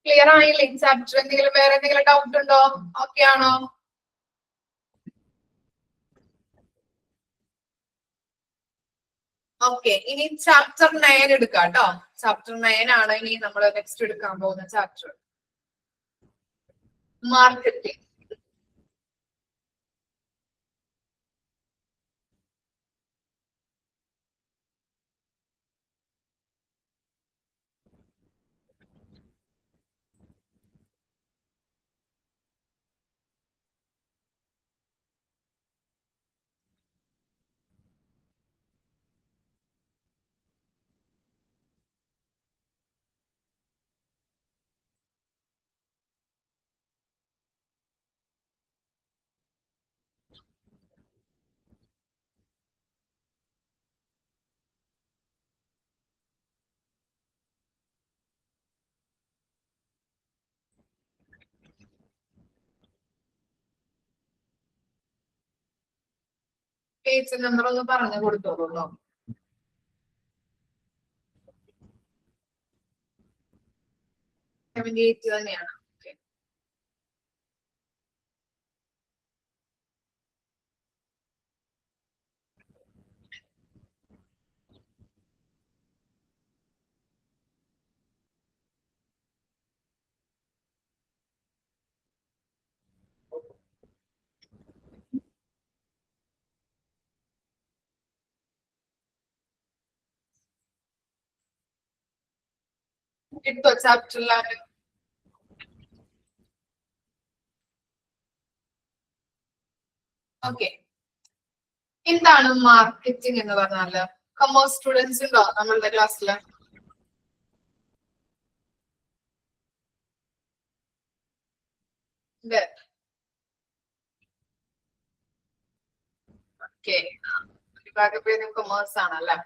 ക്ലിയർ ആയില്ലേ ചാപ്റ്റർ? എന്തെങ്കിലും വേറെ എന്തെങ്കിലും ഡൗട്ട് ഉണ്ടോ? ഓക്കെ ആണോ? ഓക്കെ, ഇനി ചാപ്റ്റർ 9 എടുക്കാം കേട്ടോ. ചാപ്റ്റർ 9 ആണ് ഇനി നമ്മൾ നെക്സ്റ്റ് എടുക്കാൻ പോകുന്ന ചാപ്റ്റർ, മാർക്കറ്റിംഗ്. പേജ് നമ്പർ ഒന്ന് പറഞ്ഞു കൊടുത്തോളൂ. 78 തന്നെയാണ്. എടുത്തോ ചാപ്റ്ററിലാണ്? ഓക്കെ, എന്താണ് മാർക്കറ്റിംഗ് എന്ന് പറഞ്ഞാല്? കൊമേഴ്സ് സ്റ്റുഡൻസ് ഉണ്ടോ നമ്മളുടെ ക്ലാസ്സില്? ഓക്കെ, ഒരുപാട് പേര് കൊമേഴ്സ് ആണല്ലേ,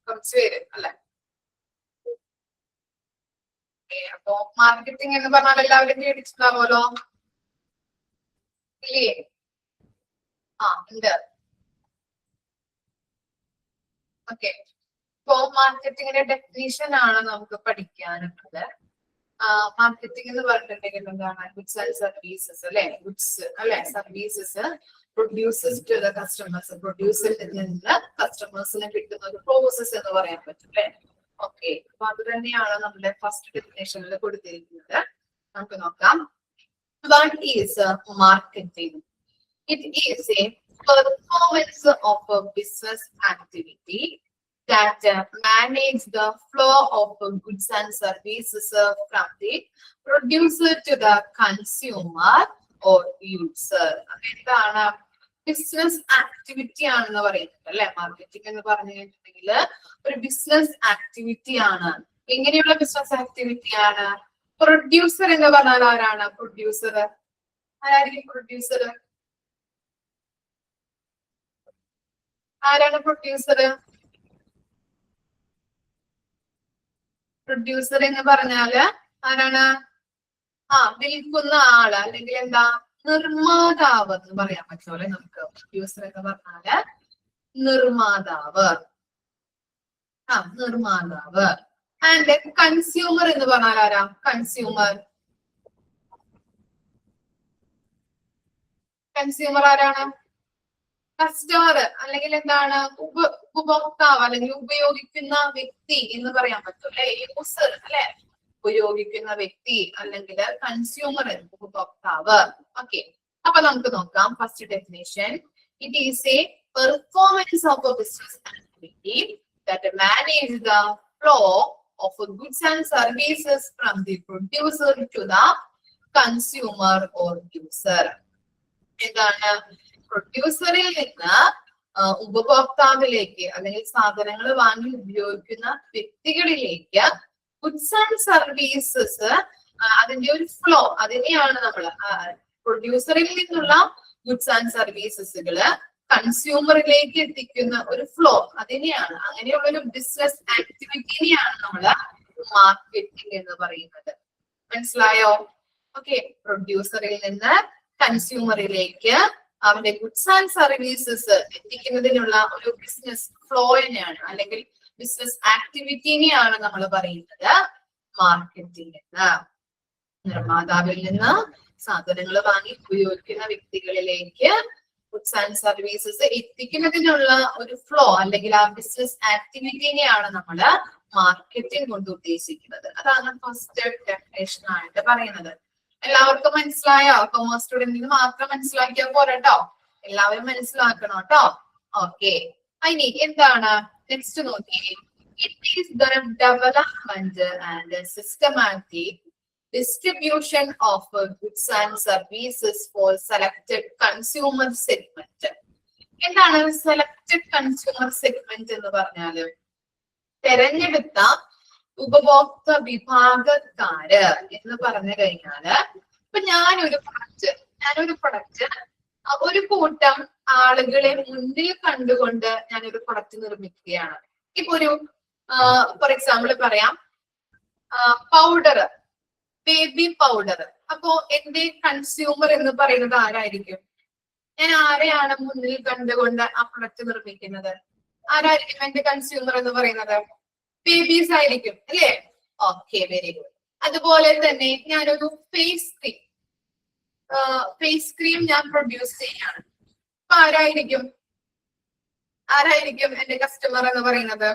കുറച്ച് പേര് അല്ലെ? അപ്പൊ മാർക്കറ്റിംഗ് എന്ന് പറഞ്ഞാൽ എല്ലാവരും കേട്ടിട്ടുണ്ടാവുമല്ലോ, ഇല്ലേ? ഉണ്ട്. ഓക്കെ, ഇപ്പോ മാർക്കറ്റിംഗിന്റെ ഡെഫിനിഷൻ ആണ് നമുക്ക് പഠിക്കാനുള്ളത്. മാർക്കറ്റിംഗ് എന്ന് പറഞ്ഞിട്ടുണ്ടെങ്കിൽ എന്താണ്? ഗുഡ്സ് ആൻഡ് സർവീസസ് അല്ലെ, ഗുഡ്സ് അല്ലെ, services produces to the customers, പ്രൊഡ്യൂസറിൽ നിന്ന് കസ്റ്റമേഴ്സിന് കിട്ടുന്ന ഒരു പ്രോസസ് എന്ന് പറയാൻ പറ്റും അല്ലെ. ഓക്കെ, അപ്പൊ അത് തന്നെയാണ് നമ്മുടെ ഫസ്റ്റ് ഡെഫിനേഷനിൽ കൊടുത്തിരിക്കുന്നത്. നമുക്ക് നോക്കാം. What is marketing? It is a performance of a business activity that manage the flow of goods and services from the producer to the consumer or user. എന്താണ്? ബിസിനസ് ആക്ടിവിറ്റി ആണെന്ന് പറയുന്നത് അല്ലെ. മാർക്കറ്റിംഗ് എന്ന് പറഞ്ഞു കഴിഞ്ഞിട്ടുണ്ടെങ്കിൽ ഒരു ബിസിനസ് ആക്ടിവിറ്റി ആണ്. എങ്ങനെയുള്ള ബിസിനസ് ആക്ടിവിറ്റി ആണ്? പ്രൊഡ്യൂസർ എന്ന് പറഞ്ഞാൽ ആരാണ് പ്രൊഡ്യൂസർ? ആരായിരിക്കും പ്രൊഡ്യൂസർ? ആരാണ് പ്രൊഡ്യൂസർ? പ്രൊഡ്യൂസർ എന്ന് പറഞ്ഞാല് ആരാണ്? വിൽക്കുന്ന ആള്, അല്ലെങ്കിൽ എന്താ, നിർമ്മാതാവ് എന്ന് പറയാൻ പറ്റുമല്ലേ നമുക്ക്. പ്രൊഡ്യൂസർ എന്ന് പറഞ്ഞാല് നിർമ്മാതാവ്. നിർമ്മാതാവ്. ആൻഡ് കൺസ്യൂമർ എന്ന് പറഞ്ഞാൽ ആരാ? കൺസ്യൂമർ. കൺസ്യൂമർ ആരാണ്? കസ്റ്റമർ, അല്ലെങ്കിൽ എന്താണ്, ഉപഭോക്താവ്, അല്ലെങ്കിൽ ഉപയോഗിക്കുന്ന വ്യക്തി എന്ന് പറയാൻ പറ്റും അല്ലെ. യൂസർ അല്ലെ, ഉപയോഗിക്കുന്ന വ്യക്തി, അല്ലെങ്കിൽ കൺസ്യൂമർ, ഉപഭോക്താവ്. ഓക്കെ, അപ്പൊ നമുക്ക് നോക്കാം first definition. It is A performance of A business activity that manage the flow of goods and services from the producer to the consumer or user. എന്താണ്? പ്രൊഡ്യൂസറിൽ നിന്ന് ഉപഭോക്താവിലേക്ക്, അല്ലെങ്കിൽ സാധനങ്ങൾ വാങ്ങി ഉപയോഗിക്കുന്ന വ്യക്തികളിലേക്ക് ഗുഡ്സ് ആൻഡ് സർവീസസ്, അതിന്റെ ഒരു ഫ്ലോ, അതിനെയാണ് നമ്മൾ പ്രൊഡ്യൂസറിൽ നിന്നുള്ള ഗുഡ്സ് ആൻഡ് സർവീസസുകള് കൺസ്യൂമറിലേക്ക് എത്തിക്കുന്ന ഒരു ഫ്ലോ, അതിനെയാണ്, അങ്ങനെയുള്ള ഒരു ബിസിനസ് ആക്ടിവിറ്റിനെയാണ് നമ്മൾ മാർക്കറ്റിംഗ് എന്ന് പറയുന്നത്. മനസ്സിലായോ? ഓക്കെ, പ്രൊഡ്യൂസറിൽ നിന്ന് കൺസ്യൂമറിലേക്ക് അവന്റെ ഗുഡ്സ് ആൻഡ് സർവീസസ് എത്തിക്കുന്നതിനുള്ള ഒരു ബിസിനസ് ഫ്ലോയിനെയാണ്, അല്ലെങ്കിൽ ബിസിനസ് ആക്ടിവിറ്റിനെയാണ് നമ്മൾ പറയുന്നത് മാർക്കറ്റിംഗ് എന്ന്. നിർമ്മാതാവിൽ നിന്ന് സാധനങ്ങൾ വാങ്ങി ഉപയോഗിക്കുന്ന വ്യക്തികളിലേക്ക് ഗുഡ്സ് ആൻഡ് സർവീസസ് എത്തിക്കുന്നതിനുള്ള ഒരു ഫ്ലോ, അല്ലെങ്കിൽ ആ ബിസിനസ് ആക്ടിവിറ്റിനെയാണ് നമ്മൾ മാർക്കറ്റിംഗ് കൊണ്ട് ഉദ്ദേശിക്കുന്നത്. അതാണ് ഫസ്റ്റ് ഡെഫിനേഷൻ ആയിട്ട് പറയുന്നത്. എല്ലാവർക്കും മനസ്സിലായോ? കൊമേഴ്സ് സ്റ്റുഡന്റിന് മാത്രം മനസ്സിലാക്കിയാൽ പോരട്ടോ, എല്ലാവരും മനസ്സിലാക്കണം കേട്ടോ. ഓക്കെ, ഇനി എന്താണ് നെക്സ്റ്റ് നോക്കിയേ. It is the development and systematic distribution of goods and services for selected consumer segment. എന്താണ് സെലക്ടഡ് കൺസ്യൂമർ സെഗ്മെന്റ് എന്ന് പറഞ്ഞാല്? തെരഞ്ഞെടുത്ത ഉപഭോക്തൃ വിഭാഗക്കാര് എന്ന് പറഞ്ഞു കഴിഞ്ഞാല്, ഇപ്പൊ ഞാനൊരു പ്രൊഡക്റ്റ് ഒരു കൂട്ടം ആളുകളെ മുന്നിൽ കണ്ടുകൊണ്ട് ഞാനൊരു പ്രൊഡക്റ്റ് നിർമ്മിക്കുകയാണ്. ഇപ്പൊ ഒരു ഫോർ എക്സാമ്പിൾ പറയാം, പൗഡർ, ബേബി പൗഡർ. അപ്പോ എന്റെ കൺസ്യൂമർ എന്ന് പറയുന്നത് ആരായിരിക്കും? ഞാൻ ആരെയാണ് മുന്നിൽ കണ്ടുകൊണ്ട് ആ പ്രൊഡക്റ്റ് നിർമ്മിക്കുന്നത്? ആരായിരിക്കും എന്റെ കൺസ്യൂമർ എന്ന് പറയുന്നത്? ബേബീസ് ആയിരിക്കും അല്ലേ? Okay, very good. അതുപോലെ തന്നെ ഞാനൊരു ഫേസ് ക്രീം ഞാൻ പ്രൊഡ്യൂസ് ചെയ്യാണ്. അപ്പൊ ആരായിരിക്കും എന്റെ കസ്റ്റമർ എന്ന് പറയുന്നത്?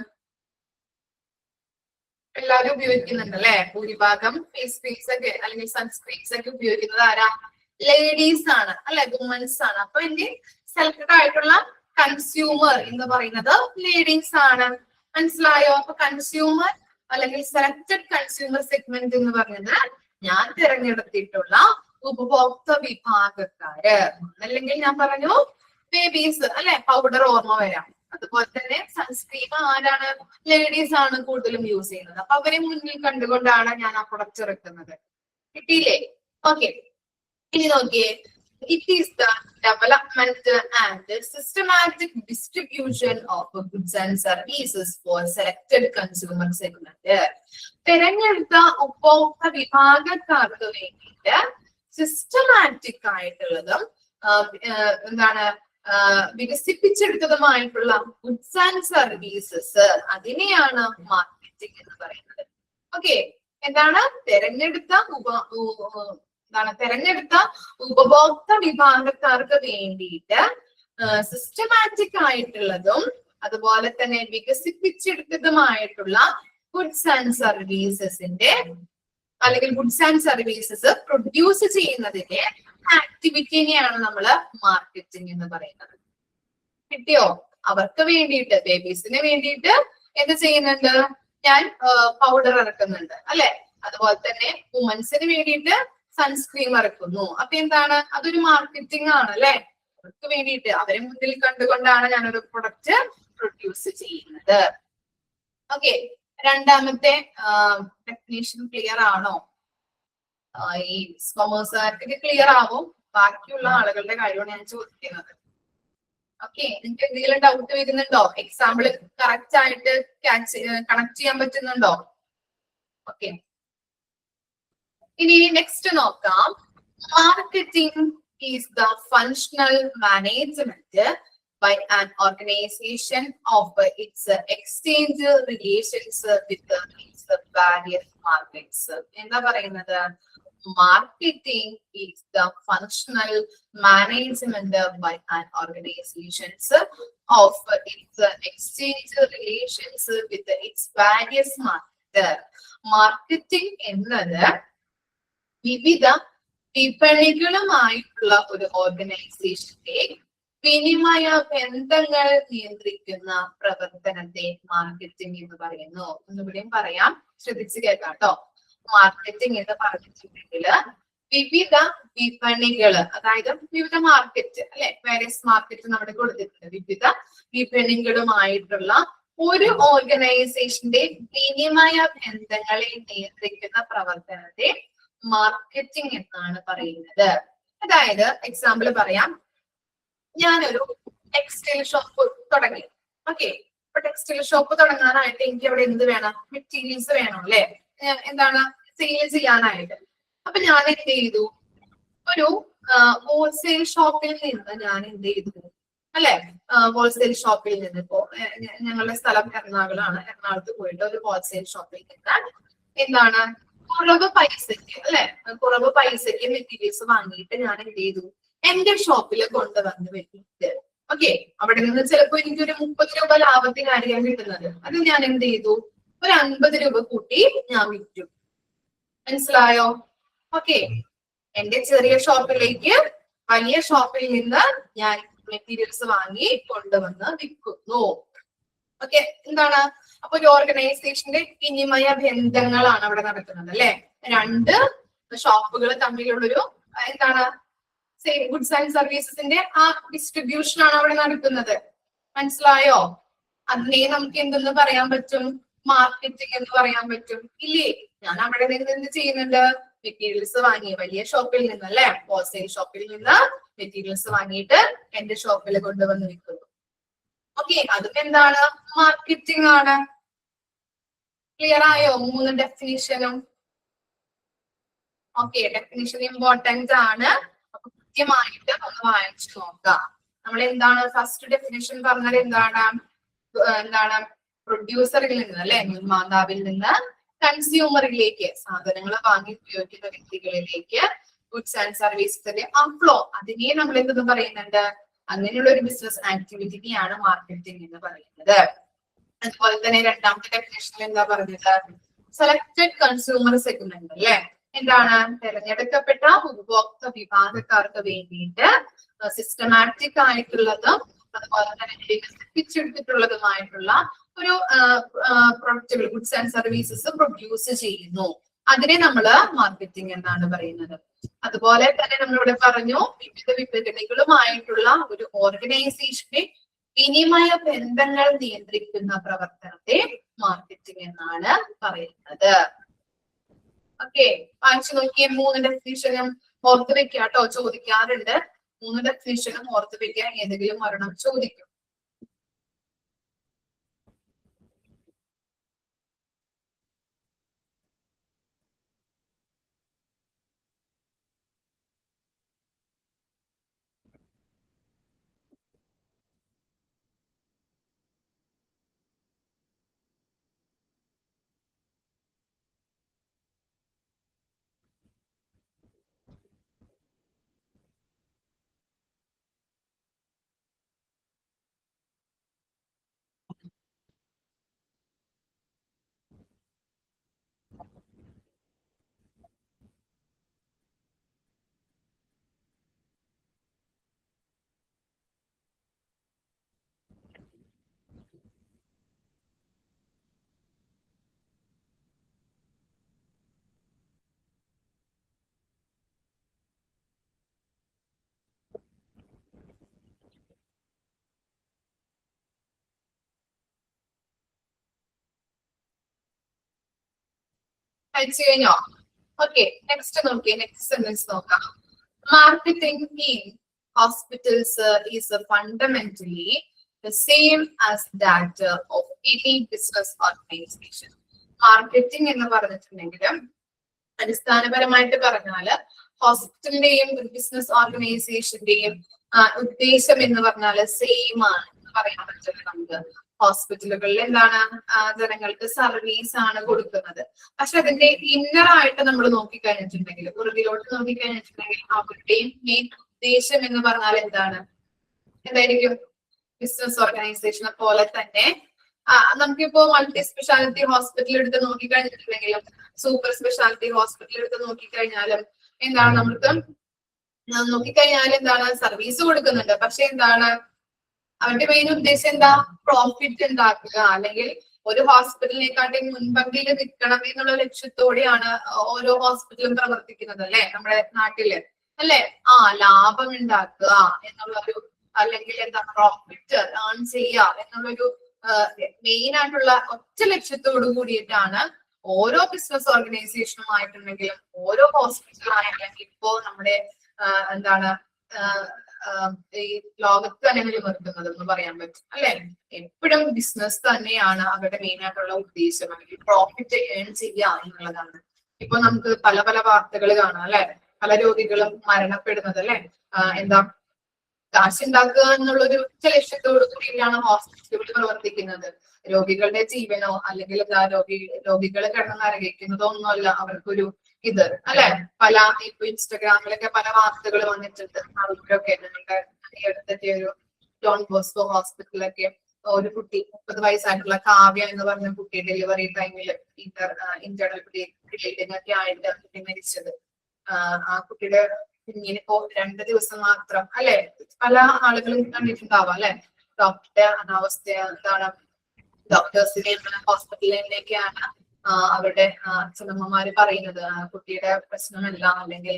എല്ലാവരും ഉപയോഗിക്കുന്നുണ്ട് അല്ലെ? ഭൂരിഭാഗം ഫേസ് ക്രീംസ് ഒക്കെ അല്ലെങ്കിൽ സൺസ്ക്രീൻസ് ഒക്കെ ഉപയോഗിക്കുന്നത് ആരാ? ലേഡീസ് ആണ് അല്ലെ? വുമൻസ് ആണ്. അപ്പൊ എന്റെ സെലക്ടഡ് ആയിട്ടുള്ള കൺസ്യൂമർ എന്ന് പറയുന്നത് ലേഡീസ് ആണ്. മനസ്സിലായോ? അപ്പൊ കൺസ്യൂമർ അല്ലെങ്കിൽ സെലക്ടഡ് കൺസ്യൂമർ സെഗ്മെന്റ് എന്ന് പറയുന്നത് ഞാൻ തിരഞ്ഞെടുത്തിട്ടുള്ള ഉപഭോക്തൃ വിഭാഗക്കാര്. അല്ലെങ്കിൽ ഞാൻ പറഞ്ഞു ബേബീസ് അല്ലെ? പൗഡർ ഓർമ്മ വരാം. അതുപോലെ തന്നെ സൺസ്ക്രീൻ ആരാണ്? ലേഡീസ് ആണ് കൂടുതലും യൂസ് ചെയ്യുന്നത്. അപ്പൊ അവരെ മുന്നിൽ കണ്ടുകൊണ്ടാണ് ഞാൻ ആ പ്രൊഡക്റ്റ് ഇറക്കുന്നത്. കിട്ടിയില്ലേ? ഓക്കെ, ഇനി നോക്കിയേ. It is the development and systematic distribution of goods and services four selected consumer segment. തിരഞ്ഞെടുത്ത ഉപഭോക്തൃ വിഭാഗക്കാർക്ക് വേണ്ടിയിട്ട് സിസ്റ്റമാറ്റിക് ആയിട്ടുള്ളതും എന്താണ് വികസിപ്പിച്ചെടുത്തതുമായിട്ടുള്ള ഗുഡ്സ് ആൻഡ് സർവീസസ്, അതിനെയാണ് മാർക്കറ്റിംഗ് എന്ന് പറയുന്നത്. ഓക്കെ, എന്താണ്? തെരഞ്ഞെടുത്ത ഉപഭോക്തൃ വിഭാഗക്കാർക്ക് വേണ്ടിയിട്ട് സിസ്റ്റമാറ്റിക് ആയിട്ടുള്ളതും അതുപോലെ തന്നെ വികസിപ്പിച്ചെടുത്തതുമായിട്ടുള്ള ഗുഡ്സ് ആൻഡ് സർവീസസിന്റെ അല്ലെങ്കിൽ ഗുഡ്സ് ആൻഡ് സർവീസസ് പ്രൊഡ്യൂസ് ചെയ്യുന്നതിന്റെ ആക്ടിവിറ്റിനെയാണ് നമ്മൾ മാർക്കറ്റിംഗ് എന്ന് പറയുന്നത്. കിട്ടിയോ? അവർക്ക് വേണ്ടിയിട്ട്, ബേബീസിന് വേണ്ടിയിട്ട് എന്ത് ചെയ്യുന്നുണ്ട്? ഞാൻ പൗഡർ ഇറക്കുന്നുണ്ട് അല്ലെ? അതുപോലെ തന്നെ വുമൻസിന് വേണ്ടിയിട്ട് സൺസ്ക്രീം ഇറക്കുന്നു. അപ്പൊ എന്താണ്? അതൊരു മാർക്കറ്റിംഗ് ആണ് അല്ലെ? അവർക്ക് വേണ്ടിയിട്ട്, അവരെ മുന്നിൽ കണ്ടുകൊണ്ടാണ് ഞാനൊരു പ്രൊഡക്റ്റ് പ്രൊഡ്യൂസ് ചെയ്യുന്നത്. ഓക്കെ, രണ്ടാമത്തെ ഡെഫിനേഷൻ ക്ലിയർ ആണോ? ഈ കൊമേഴ്സുകാർക്ക് ക്ലിയർ ആവും. ബാക്കിയുള്ള ആളുകളുടെ കാര്യമാണ് ഞാൻ ചോദിക്കുന്നത്. ഓക്കെ, നിങ്ങൾക്ക് എന്തെങ്കിലും ഡൗട്ട് വരുന്നുണ്ടോ? എക്സാമ്പിൾ കറക്റ്റ് ആയിട്ട് കണക്ട് ചെയ്യാൻ പറ്റുന്നുണ്ടോ? ഓക്കെ, ഇനി നെക്സ്റ്റ് നോക്കാം. Marketing is the functional management by an organization of its exchange relations with its various markets. എന്താ പറയുന്നത്? Marketing is the functional management by an organization of its exchange relations with its various markets. Marketing എന്നത് വിവിധ വിപണികളുമായിട്ടുള്ള ഒരു ഓർഗനൈസേഷന്റെ വിനിമയ ബന്ധങ്ങൾ നിയന്ത്രിക്കുന്ന പ്രവർത്തനത്തെ മാർക്കറ്റിംഗ് എന്ന് പറയുന്നു. ഒന്നുകൂടിയും പറയാം, ശ്രദ്ധിച്ച് കേൾക്കാം കേട്ടോ. മാർക്കറ്റിംഗ് എന്ന് പറഞ്ഞിട്ടുണ്ടെങ്കിൽ വിവിധ വിപണികള്, അതായത് വിവിധ മാർക്കറ്റ് അല്ലെ? വേരിയസ് മാർക്കറ്റ് നമ്മുടെ കൊടുത്തിട്ടുണ്ട്. വിവിധ വിപണികളുമായിട്ടുള്ള ഒരു ഓർഗനൈസേഷന്റെ വിനിമയ ബന്ധങ്ങളെ നിയന്ത്രിക്കുന്ന പ്രവർത്തനത്തെ മാർക്കറ്റിംഗ് എന്നാണ് പറയുന്നത്. അതായത് എക്സാമ്പിൾ പറയാം. ഞാനൊരു ടെക്സ്റ്റൈൽ ഷോപ്പ് തുടങ്ങി. ഓക്കെ, അപ്പൊ ടെക്സ്റ്റൈൽ ഷോപ്പ് തുടങ്ങാനായിട്ട് എനിക്ക് അവിടെ എന്ത് വേണം? മെറ്റീരിയൽസ് വേണം അല്ലെ? എന്താണ്? സെയിൽ ചെയ്യാനായിട്ട്. അപ്പൊ ഞാൻ എന്ത് ചെയ്തു? ഒരു ഹോൾസെയിൽ ഷോപ്പിൽ നിന്ന് ഞാൻ എന്ത് ചെയ്തു അല്ലെ? ഹോൾസെയിൽ ഷോപ്പിൽ നിന്ന്, ഇപ്പോ ഞങ്ങളുടെ സ്ഥലം എറണാകുളമാണ്, എറണാകുളത്ത് പോയിട്ട് ഒരു ഹോൾസെയിൽ ഷോപ്പിൽ നിന്ന് എന്താണ് കുറവ് പൈസക്ക് അല്ലെ? കുറവ് പൈസക്ക് മെറ്റീരിയൽസ് വാങ്ങിയിട്ട് ഞാൻ എന്ത് ചെയ്തു? എന്റെ ഷോപ്പിൽ കൊണ്ടുവന്ന് വെച്ചിട്ട്, ഓക്കെ, അവിടെ നിന്ന് ചിലപ്പോ എനിക്കൊരു 30 രൂപ ലാഭത്തിനായിരിക്കാം കിട്ടുന്നത്. അത് ഞാൻ എന്ത് ചെയ്തു? ഒരു 50 രൂപ കൂട്ടി ഞാൻ വിറ്റു. മനസ്സിലായോ? ഓക്കെ, എന്റെ ചെറിയ ഷോപ്പിലേക്ക് വലിയ ഷോപ്പിൽ നിന്ന് ഞാൻ മെറ്റീരിയൽസ് വാങ്ങി കൊണ്ടുവന്ന് വിൽക്കുന്നു. ഓക്കെ, എന്താണ്? അപ്പൊ ഒരു ഓർഗനൈസേഷന്റെ വിനിമയ ബന്ധങ്ങളാണ് അവിടെ നടക്കുന്നത് അല്ലെ? രണ്ട് ഷോപ്പുകൾ തമ്മിലുള്ളൊരു എന്താണ്? ഗുഡ്സ് ആൻഡ് സർവീസസിന്റെ ആ ഡിസ്ട്രിബ്യൂഷൻ ആണ് അവിടെ നടക്കുന്നത്. മനസ്സിലായോ? അതിനെ നമുക്ക് എന്തെന്ന് പറയാൻ പറ്റും? മാർക്കറ്റിംഗ് എന്ന് പറയാൻ പറ്റും ഇല്ലേ? ഞാൻ അവിടെ നിന്ന് എന്ത് ചെയ്യുന്നുണ്ട്? മെറ്റീരിയൽസ് വാങ്ങി വലിയ ഷോപ്പിൽ നിന്ന് അല്ലെ? ഹോൾസെയിൽ ഷോപ്പിൽ നിന്ന് മെറ്റീരിയൽസ് വാങ്ങിയിട്ട് എന്റെ ഷോപ്പിൽ കൊണ്ടുവന്ന് വിൽക്കുന്നു. ഓക്കെ, അതും എന്താണ്? മാർക്കറ്റിംഗ് ആണ്. ക്ലിയർ ആയോ? 3 ഡെഫിനിഷനും. ഓക്കെ, ഡെഫിനിഷൻ ഇമ്പോർട്ടന്റ് ആണ്. കൃത്യമായിട്ട് ഒന്ന് വായിച്ചു നോക്കാം. നമ്മൾ എന്താണ് ഫസ്റ്റ് ഡെഫിനേഷൻ പറഞ്ഞത്? എന്താണ് പ്രൊഡ്യൂസറിൽ നിന്ന്, അല്ലെ, നിർമ്മാതാവിൽ നിന്ന് കൺസ്യൂമറിലേക്ക്, സാധനങ്ങൾ വാങ്ങി ഉപയോഗിക്കുന്ന വ്യക്തികളിലേക്ക് ഗുഡ്സ് ആൻഡ് സർവീസസിന്റെ ഫ്ലോ, അതിനെ നമ്മൾ എന്തെന്ന് പറയുന്നുണ്ട്? അങ്ങനെയുള്ള ഒരു ബിസിനസ് ആക്ടിവിറ്റിയാണ് മാർക്കറ്റിംഗ് എന്ന് പറയുന്നത്. അതുപോലെ തന്നെ രണ്ടാമത്തെ ഡെഫിനേഷനിൽ എന്താ പറഞ്ഞത്? സെലക്ടഡ് കൺസ്യൂമർ സെഗ്മെന്റ്, അല്ലെ, എന്താണ്? തിരഞ്ഞെടുക്കപ്പെട്ട ഉപഭോക്തൃ വിഭാഗക്കാർക്ക് വേണ്ടിയിട്ട് സിസ്റ്റമാറ്റിക് ആയിട്ടുള്ളതും അതുപോലെ തന്നെ വികസിപ്പിച്ചെടുത്തിട്ടുള്ളതുമായിട്ടുള്ള ഒരു പ്രൊഡക്റ്റുകൾ, ഗുഡ്സ് ആൻഡ് സർവീസസ് പ്രൊഡ്യൂസ് ചെയ്യുന്നു. അതിനെ നമ്മൾ മാർക്കറ്റിംഗ് എന്നാണ് പറയുന്നത്. അതുപോലെ തന്നെ നമ്മളിവിടെ പറഞ്ഞു, വിവിധ വിപണികളുമായിട്ടുള്ള ഒരു ഓർഗനൈസേഷന്റെ വിനിമയ ബന്ധങ്ങൾ നിയന്ത്രിക്കുന്ന പ്രവർത്തനത്തെ മാർക്കറ്റിംഗ് എന്നാണ് പറയുന്നത്. ഓക്കെ, വായിച്ചു നോക്കിയേ. 3 ഡെഫിനിഷനും ഓർത്ത് വെക്കുക കേട്ടോ, ചോദിക്കാറുണ്ട്. 3 ഡെഫിനിഷനും ഓർത്ത് വെക്കുക, ഏതെങ്കിലും ഒരെണ്ണം ചോദിക്കും. അയച്ചു കഴിഞ്ഞോ? ഓക്കെ, നെക്സ്റ്റ് നോക്കിയേ. നെക്സ്റ്റ് സെന്റൻസ് നോക്കാം. Marketing in hospitals is fundamentally the same as that of any business organization. Marketing എന്ന് പറഞ്ഞിട്ടുണ്ടെങ്കിലും അടിസ്ഥാനപരമായിട്ട് പറഞ്ഞാല് ഹോസ്പിറ്റലിന്റെയും ബിസിനസ് ഓർഗനൈസേഷന്റെയും ഉദ്ദേശം എന്ന് പറഞ്ഞാല് സെയിം ആണ് എന്ന് പറയാൻ പറ്റില്ല നമുക്ക്. ഹോസ്പിറ്റലുകളിൽ എന്താണ്? ജനങ്ങൾക്ക് സർവീസ് ആണ് കൊടുക്കുന്നത്. പക്ഷെ അതിന്റെ ഇന്നർ ആയിട്ട് നമ്മൾ നോക്കിക്കഴിഞ്ഞിട്ടുണ്ടെങ്കിൽ, പുറകിലോട്ട് നോക്കിക്കഴിഞ്ഞിട്ടുണ്ടെങ്കിൽ അവരുടെയും മെയിൻ ഉദ്ദേശം എന്ന് പറഞ്ഞാൽ എന്തായിരിക്കും? ബിസിനസ് ഓർഗനൈസേഷനെ പോലെ തന്നെ നമുക്കിപ്പോ മൾട്ടി സ്പെഷ്യാലിറ്റി ഹോസ്പിറ്റൽ എടുത്ത് നോക്കിക്കഴിഞ്ഞിട്ടുണ്ടെങ്കിലും സൂപ്പർ സ്പെഷ്യാലിറ്റി ഹോസ്പിറ്റൽ എടുത്ത് നോക്കിക്കഴിഞ്ഞാലും നമുക്ക് എന്താണ്? സർവീസ് കൊടുക്കുന്നുണ്ട്. പക്ഷെ അവരുടെ മെയിൻ ഉദ്ദേശം പ്രോഫിറ്റ് ഉണ്ടാക്കുക, അല്ലെങ്കിൽ ഒരു ഹോസ്പിറ്റലിനെക്കാട്ടി മുൻപന്തിയിൽ നിൽക്കണം എന്നുള്ള ലക്ഷ്യത്തോടെയാണ് ഓരോ ഹോസ്പിറ്റലും പ്രവർത്തിക്കുന്നത്, അല്ലെ, നമ്മുടെ നാട്ടില്, അല്ലെ? ലാഭം ഉണ്ടാക്കുക എന്നുള്ളൊരു, അല്ലെങ്കിൽ പ്രോഫിറ്റ് ഏൺ ചെയ്യുക എന്നുള്ളൊരു മെയിൻ ആയിട്ടുള്ള ഒറ്റ ലക്ഷ്യത്തോടു കൂടിയിട്ടാണ് ഓരോ ബിസിനസ് ഓർഗനൈസേഷനുമായിട്ടുണ്ടെങ്കിലും ഓരോ ഹോസ്പിറ്റലായിട്ടുണ്ടെങ്കിൽ ഇപ്പോ നമ്മുടെ ഈ ലോകത്ത് തന്നെ നിലനിർത്തുന്നത് എന്ന് പറയാൻ പറ്റും, അല്ലെ? എപ്പോഴും ബിസിനസ് തന്നെയാണ് അവരുടെ മെയിൻ ആയിട്ടുള്ള ഉദ്ദേശം, അല്ലെങ്കിൽ പ്രോഫിറ്റ് ഏൺ ചെയ്യുക എന്നുള്ളതാണ്. ഇപ്പൊ നമുക്ക് പല പല വാർത്തകൾ കാണാം, അല്ലെ? പല രോഗികളും മരണപ്പെടുന്നത്, അല്ലെ? കാശുണ്ടാക്കുക എന്നുള്ളൊരു ഒറ്റ ലക്ഷ്യത്തോടു കൂടിയാണ് ഹോസ്പിറ്റലുകൾ പ്രവർത്തിക്കുന്നത്. രോഗികളുടെ ജീവനോ അല്ലെങ്കിൽ രോഗികൾ കിടന്ന് നരകിക്കുന്നതോ ഒന്നുമല്ല അവർക്കൊരു ഇത്, അല്ലെ? ഇപ്പൊ ഇൻസ്റ്റഗ്രാമിലൊക്കെ പല വാർത്തകൾ വന്നിട്ടുണ്ട്. അവരൊക്കെ ഈ അടുത്തൊക്കെ ഒരു ഡോൺ ബോസ്കോ ഹോസ്പിറ്റലിലൊക്കെ ഒരു കുട്ടി 30 വയസ്സായിട്ടുള്ള കാവ്യ എന്ന് പറഞ്ഞ കുട്ടി ഡെലിവറി ടൈമിൽ ഇന്റേണൽ ബ്ലീഡിംഗ് ഒക്കെ ആയിട്ട് കുട്ടി മരിച്ചത്. ആ കുട്ടിയുടെ കുഞ്ഞിനിപ്പോ 2 ദിവസം മാത്രം, അല്ലെ? പല ആളുകളും കണ്ടിട്ടുണ്ടാവാം, അല്ലെ? ഡോക്ടറുടെ അനാവസ്ഥ ഡോക്ടേഴ്സിനെ ഹോസ്പിറ്റലിലേക്കാണ് അവരുടെ അച്ഛനമ്മമാര് പറയുന്നത് കുട്ടിയുടെ പ്രശ്നമല്ല, അല്ലെങ്കിൽ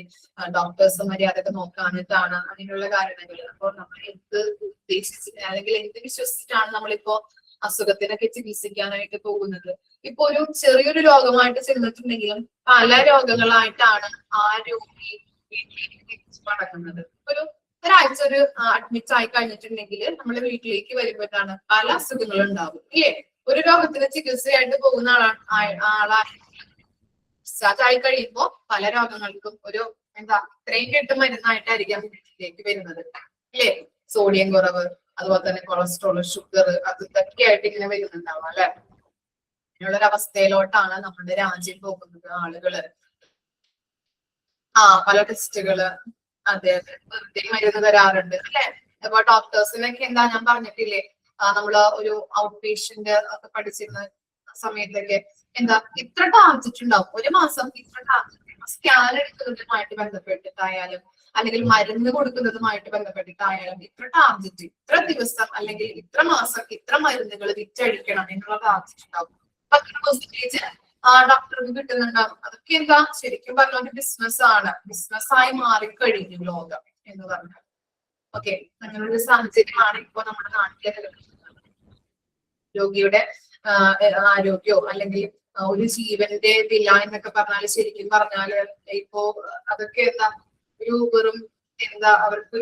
ഡോക്ടേഴ്സ് മര്യാദക്ക് നോക്കാനിട്ടാണ്, അങ്ങനെയുള്ള കാര്യങ്ങൾ. അപ്പോൾ നമ്മൾ എന്ത് ഉദ്ദേശിച്ച് അല്ലെങ്കിൽ എന്ത് വിശ്വസിച്ചിട്ടാണ് നമ്മളിപ്പോ അസുഖത്തിനൊക്കെ ചികിത്സിക്കാനായിട്ട് പോകുന്നത്? ഇപ്പൊ ഒരു ചെറിയൊരു രോഗമായിട്ട് ചെന്നിട്ടുണ്ടെങ്കിലും പല രോഗങ്ങളായിട്ടാണ് ആ രോഗി വീട്ടിലേക്ക് തിരിച്ചു മടങ്ങുന്നത്. ഒരാഴ്ച അഡ്മിറ്റ് ആയി കഴിഞ്ഞിട്ടുണ്ടെങ്കിൽ നമ്മള് വീട്ടിലേക്ക് വരുമ്പോഴാണ് പല അസുഖങ്ങളും ഉണ്ടാവും, ഇല്ലേ? ഒരു രോഗത്തിന് ചികിത്സയായിട്ട് പോകുന്ന ആളാണ് ഡിസ്ചാർജ് ആയി കഴിയുമ്പോൾ പല രോഗങ്ങൾക്കും ഒരു എന്താ ഇത്രയും കെട്ട് മരുന്നായിട്ടായിരിക്കാം വീട്ടിലേക്ക് വരുന്നത് അല്ലേ. സോഡിയം കുറവ്, അതുപോലെ തന്നെ കൊളസ്ട്രോൾ, ഷുഗർ, അതൊക്കെ ആയിട്ട് ഇങ്ങനെ വരുന്നുണ്ടാവും അല്ലെ. അങ്ങനെയുള്ളൊരവസ്ഥയിലോട്ടാണ് നമ്മുടെ രാജ്യം പോകുന്നത്. ആളുകള് പല ടെസ്റ്റുകള്, അതെ അതെ, വെറുതെ മരുന്ന് തരാറുണ്ട് അല്ലെ. അപ്പൊ ഡോക്ടേഴ്സിനൊക്കെ എന്താ ഞാൻ പറഞ്ഞിട്ടില്ലേ, നമ്മള് ഒരു ഔട്ട് പേഷ്യന്റ് ഒക്കെ പഠിച്ചിരുന്ന സമയത്തൊക്കെ എന്താ ഇത്ര ടാർജറ്റ് ഉണ്ടാവും, ഒരു മാസം ഇത്ര ടാർജറ്റ്. സ്കാൻ എടുക്കുന്നതുമായിട്ട് ബന്ധപ്പെട്ടിട്ടായാലും അല്ലെങ്കിൽ മരുന്ന് കൊടുക്കുന്നതുമായിട്ട് ബന്ധപ്പെട്ടിട്ടായാലും ഇത്ര ടാർജറ്റ്, ഇത്ര ദിവസം അല്ലെങ്കിൽ ഇത്ര മാസം ഇത്ര മരുന്നുകൾ വിറ്റഴിക്കണം എന്നുള്ള ടാർജറ്റ് ഉണ്ടാവും. 10% ഡോക്ടർക്ക് കിട്ടുന്നുണ്ടാവും. അതൊക്കെ എന്താ ശരിക്കും പറഞ്ഞ ഒരു ബിസിനസ് ആണ്, ബിസിനസ്സായി മാറിക്കഴിഞ്ഞു ലോകം എന്ന് പറഞ്ഞാൽ. ഓക്കെ, അങ്ങനൊരു സാഹചര്യമാണ് ഇപ്പൊ നമ്മുടെ നാട്ടിലെ നിലനിൽക്കുന്നത്. രോഗിയുടെ ആരോഗ്യമോ അല്ലെങ്കിൽ ഒരു ജീവന്റെ വില എന്നൊക്കെ പറഞ്ഞാല് ശരിക്കും പറഞ്ഞാല് ഇപ്പോ അതൊക്കെ എന്താ ഒരു വെറും എന്താ അവർക്ക്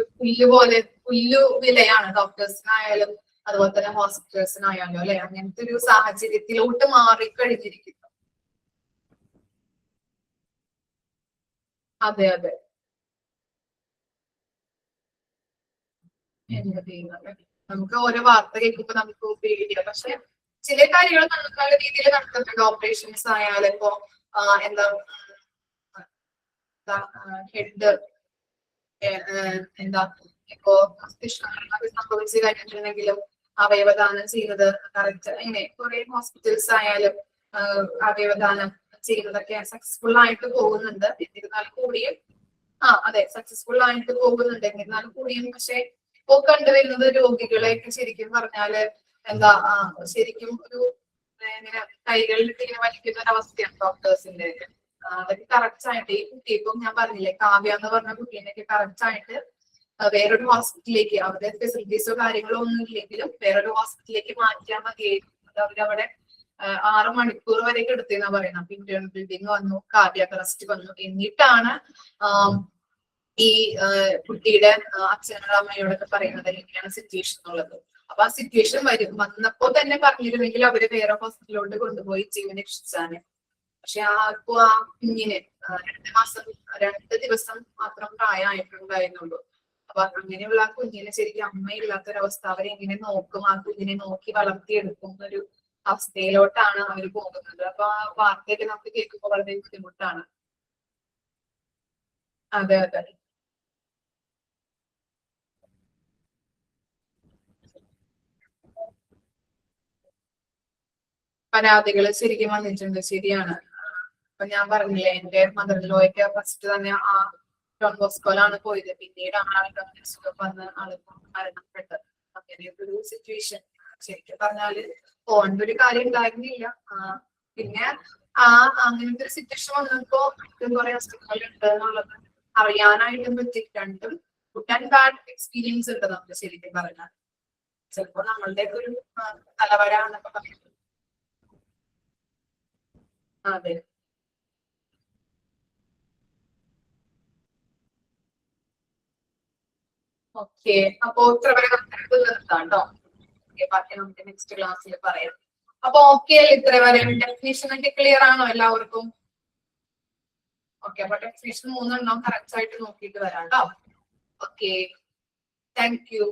പുല്ലു വിലയാണ് ഡോക്ടേഴ്സിനായാലും അതുപോലെ തന്നെ ഹോസ്പിറ്റൽസിനായാലും അല്ലെ. അങ്ങനത്തെ ഒരു സാഹചര്യത്തിലോട്ട് മാറിക്കഴിഞ്ഞിരിക്കുന്നു. അതെ അതെ, എന്താ ചെയ്യുന്നത്, നമുക്ക് ഓരോ വാർത്ത കേൾക്കുമ്പോ നമുക്ക് പേടിയാണ്. പക്ഷെ ചില കാര്യങ്ങൾ നല്ല രീതിയിൽ നടക്കുന്നുണ്ട്. ഓപ്പറേഷൻസ് ആയാലും ഇപ്പോ എന്താ ഹെഡ് എന്താ ഇപ്പോ മസ്തിഷ്കമരണമൊക്കെ സംഭവിച്ചു കഴിഞ്ഞിട്ടുണ്ടെങ്കിലും അവയവദാനം ചെയ്യുന്നത് കറക്റ്റ്, ഇങ്ങനെ കുറെ ഹോസ്പിറ്റൽസ് ആയാലും അവയവദാനം ചെയ്യുന്നതൊക്കെ സക്സസ്ഫുൾ ആയിട്ട് പോകുന്നുണ്ട്. എന്നിരുന്നാൽ കൂടിയും അതെ, സക്സസ്ഫുൾ ആയിട്ട് പോകുന്നുണ്ട്. എന്നിരുന്നാലും കൂടിയും പക്ഷെ ഇപ്പോ കണ്ടുവരുന്നത് രോഗികളെയൊക്കെ ശരിക്കും പറഞ്ഞാല് എന്താ ശരിക്കും ഒരു ഇങ്ങനെ കൈകളിലിട്ട് ഇങ്ങനെ വലിക്കുന്ന ഒരു അവസ്ഥയാണ് ഡോക്ടേഴ്സിന്റെ. അതൊക്കെ കറക്റ്റ് ആയിട്ട് ഈ കുട്ടി ഇപ്പം ഞാൻ പറഞ്ഞില്ലേ കാവ്യ എന്ന് പറഞ്ഞ കുട്ടീനൊക്കെ കറക്റ്റ് ആയിട്ട് വേറൊരു ഹോസ്പിറ്റലിലേക്ക്, അവരുടെ ഫെസിലിറ്റീസോ കാര്യങ്ങളോ ഒന്നും ഇല്ലെങ്കിലും വേറൊരു ഹോസ്പിറ്റലിലേക്ക് മാറ്റിയാൽ മതിയായിരുന്നു. അത് അവരവിടെ 6 മണിക്കൂർ വരെ എടുത്തെന്നാ പറയുന്നത്. അപ്പൊ ഇന്റേണൽ ബ്ലീഡിങ് വന്നു, കാർഡിയാക് അറസ്റ്റ് വന്നു. എന്നിട്ടാണ് ഈ കുട്ടിയുടെ അച്ഛനോട് അമ്മയോടൊക്കെ പറയുന്നത് എങ്ങനെയാണ് സിറ്റുവേഷൻ എന്നുള്ളത്. അപ്പൊ ആ സിറ്റുവേഷൻ വന്നപ്പോ തന്നെ പറഞ്ഞിരുന്നെങ്കിൽ അവര് വേറെ ഹോസ്പിറ്റലിലോട്ട് കൊണ്ടുപോയി ജീവൻ രക്ഷിച്ചാണ്. പക്ഷെ ഇപ്പൊ ആ കുഞ്ഞിന് 2 ദിവസം മാത്രം പ്രായമായിട്ടുണ്ടായിരുന്നുള്ളൂ. അപ്പൊ അങ്ങനെയുള്ള ആ കുഞ്ഞിനെ ശരിക്കും അമ്മയില്ലാത്തൊരവസ്ഥ, അവരെങ്ങനെ നോക്കും, ആ കുഞ്ഞിനെ നോക്കി വളർത്തിയെടുക്കും എന്നൊരു അവസ്ഥയിലോട്ടാണ് അവര് പോകുന്നത്. അപ്പൊ ആ വാർത്തയൊക്കെ നമുക്ക് കേൾക്കുമ്പോൾ വളരെ ബുദ്ധിമുട്ടാണ്. അതെ അതെ, പരാതികൾ ശരിക്കും വന്നിട്ടുണ്ട്, ശരിയാണ്. അപ്പൊ ഞാൻ പറഞ്ഞില്ലേ എന്റെ മദർ ലോയൊക്കെ ഫസ്റ്റ് തന്നെ ഡോൺ ബോസ്കോയിലാണ് പോയത്. പിന്നീടാണ് ആൾക്ക് അങ്ങനെ സുഖം വന്ന് ആളിപ്പോ മരണപ്പെട്ടത്. അങ്ങനെയൊക്കെ ഒരു സിറ്റുവേഷൻ. ശരിക്കും പറഞ്ഞാല് പോകേണ്ട ഒരു കാര്യം ഉണ്ടായിരുന്നില്ല. പിന്നെ അങ്ങനത്തെ ഒരു സിറ്റുവേഷൻ വന്നപ്പോ ഇതും കുറെ അസുഖങ്ങളുണ്ട് എന്നുള്ളത് അറിയാനായിട്ടും പറ്റി. രണ്ടും ഗുഡ് ആൻഡ് ബാഡ് എക്സ്പീരിയൻസ് ഉണ്ട് നമുക്ക് ശരിക്കും പറഞ്ഞാൽ. ചിലപ്പോ നമ്മളുടെ ഒരു തലവരാന്നൊക്കെ പറയുന്നത്. അതെ, ഓക്കെ. അപ്പൊ ഇത്ര വരെ നമുക്ക് നിർത്താം കേട്ടോ. ബാക്കി നമുക്ക് നെക്സ്റ്റ് ക്ലാസ്സിൽ പറയാം. അപ്പൊ ഓക്കെ, ഇത്ര വരെ ഡെഫിനേഷൻ ഒക്കെ ക്ലിയർ ആണോ എല്ലാവർക്കും? ഓക്കെ, അപ്പൊ ഡെഫിനേഷൻ 3 കറക്റ്റ് ആയിട്ട് നോക്കിയിട്ട് വരാം കേട്ടോ. Okay, thank you.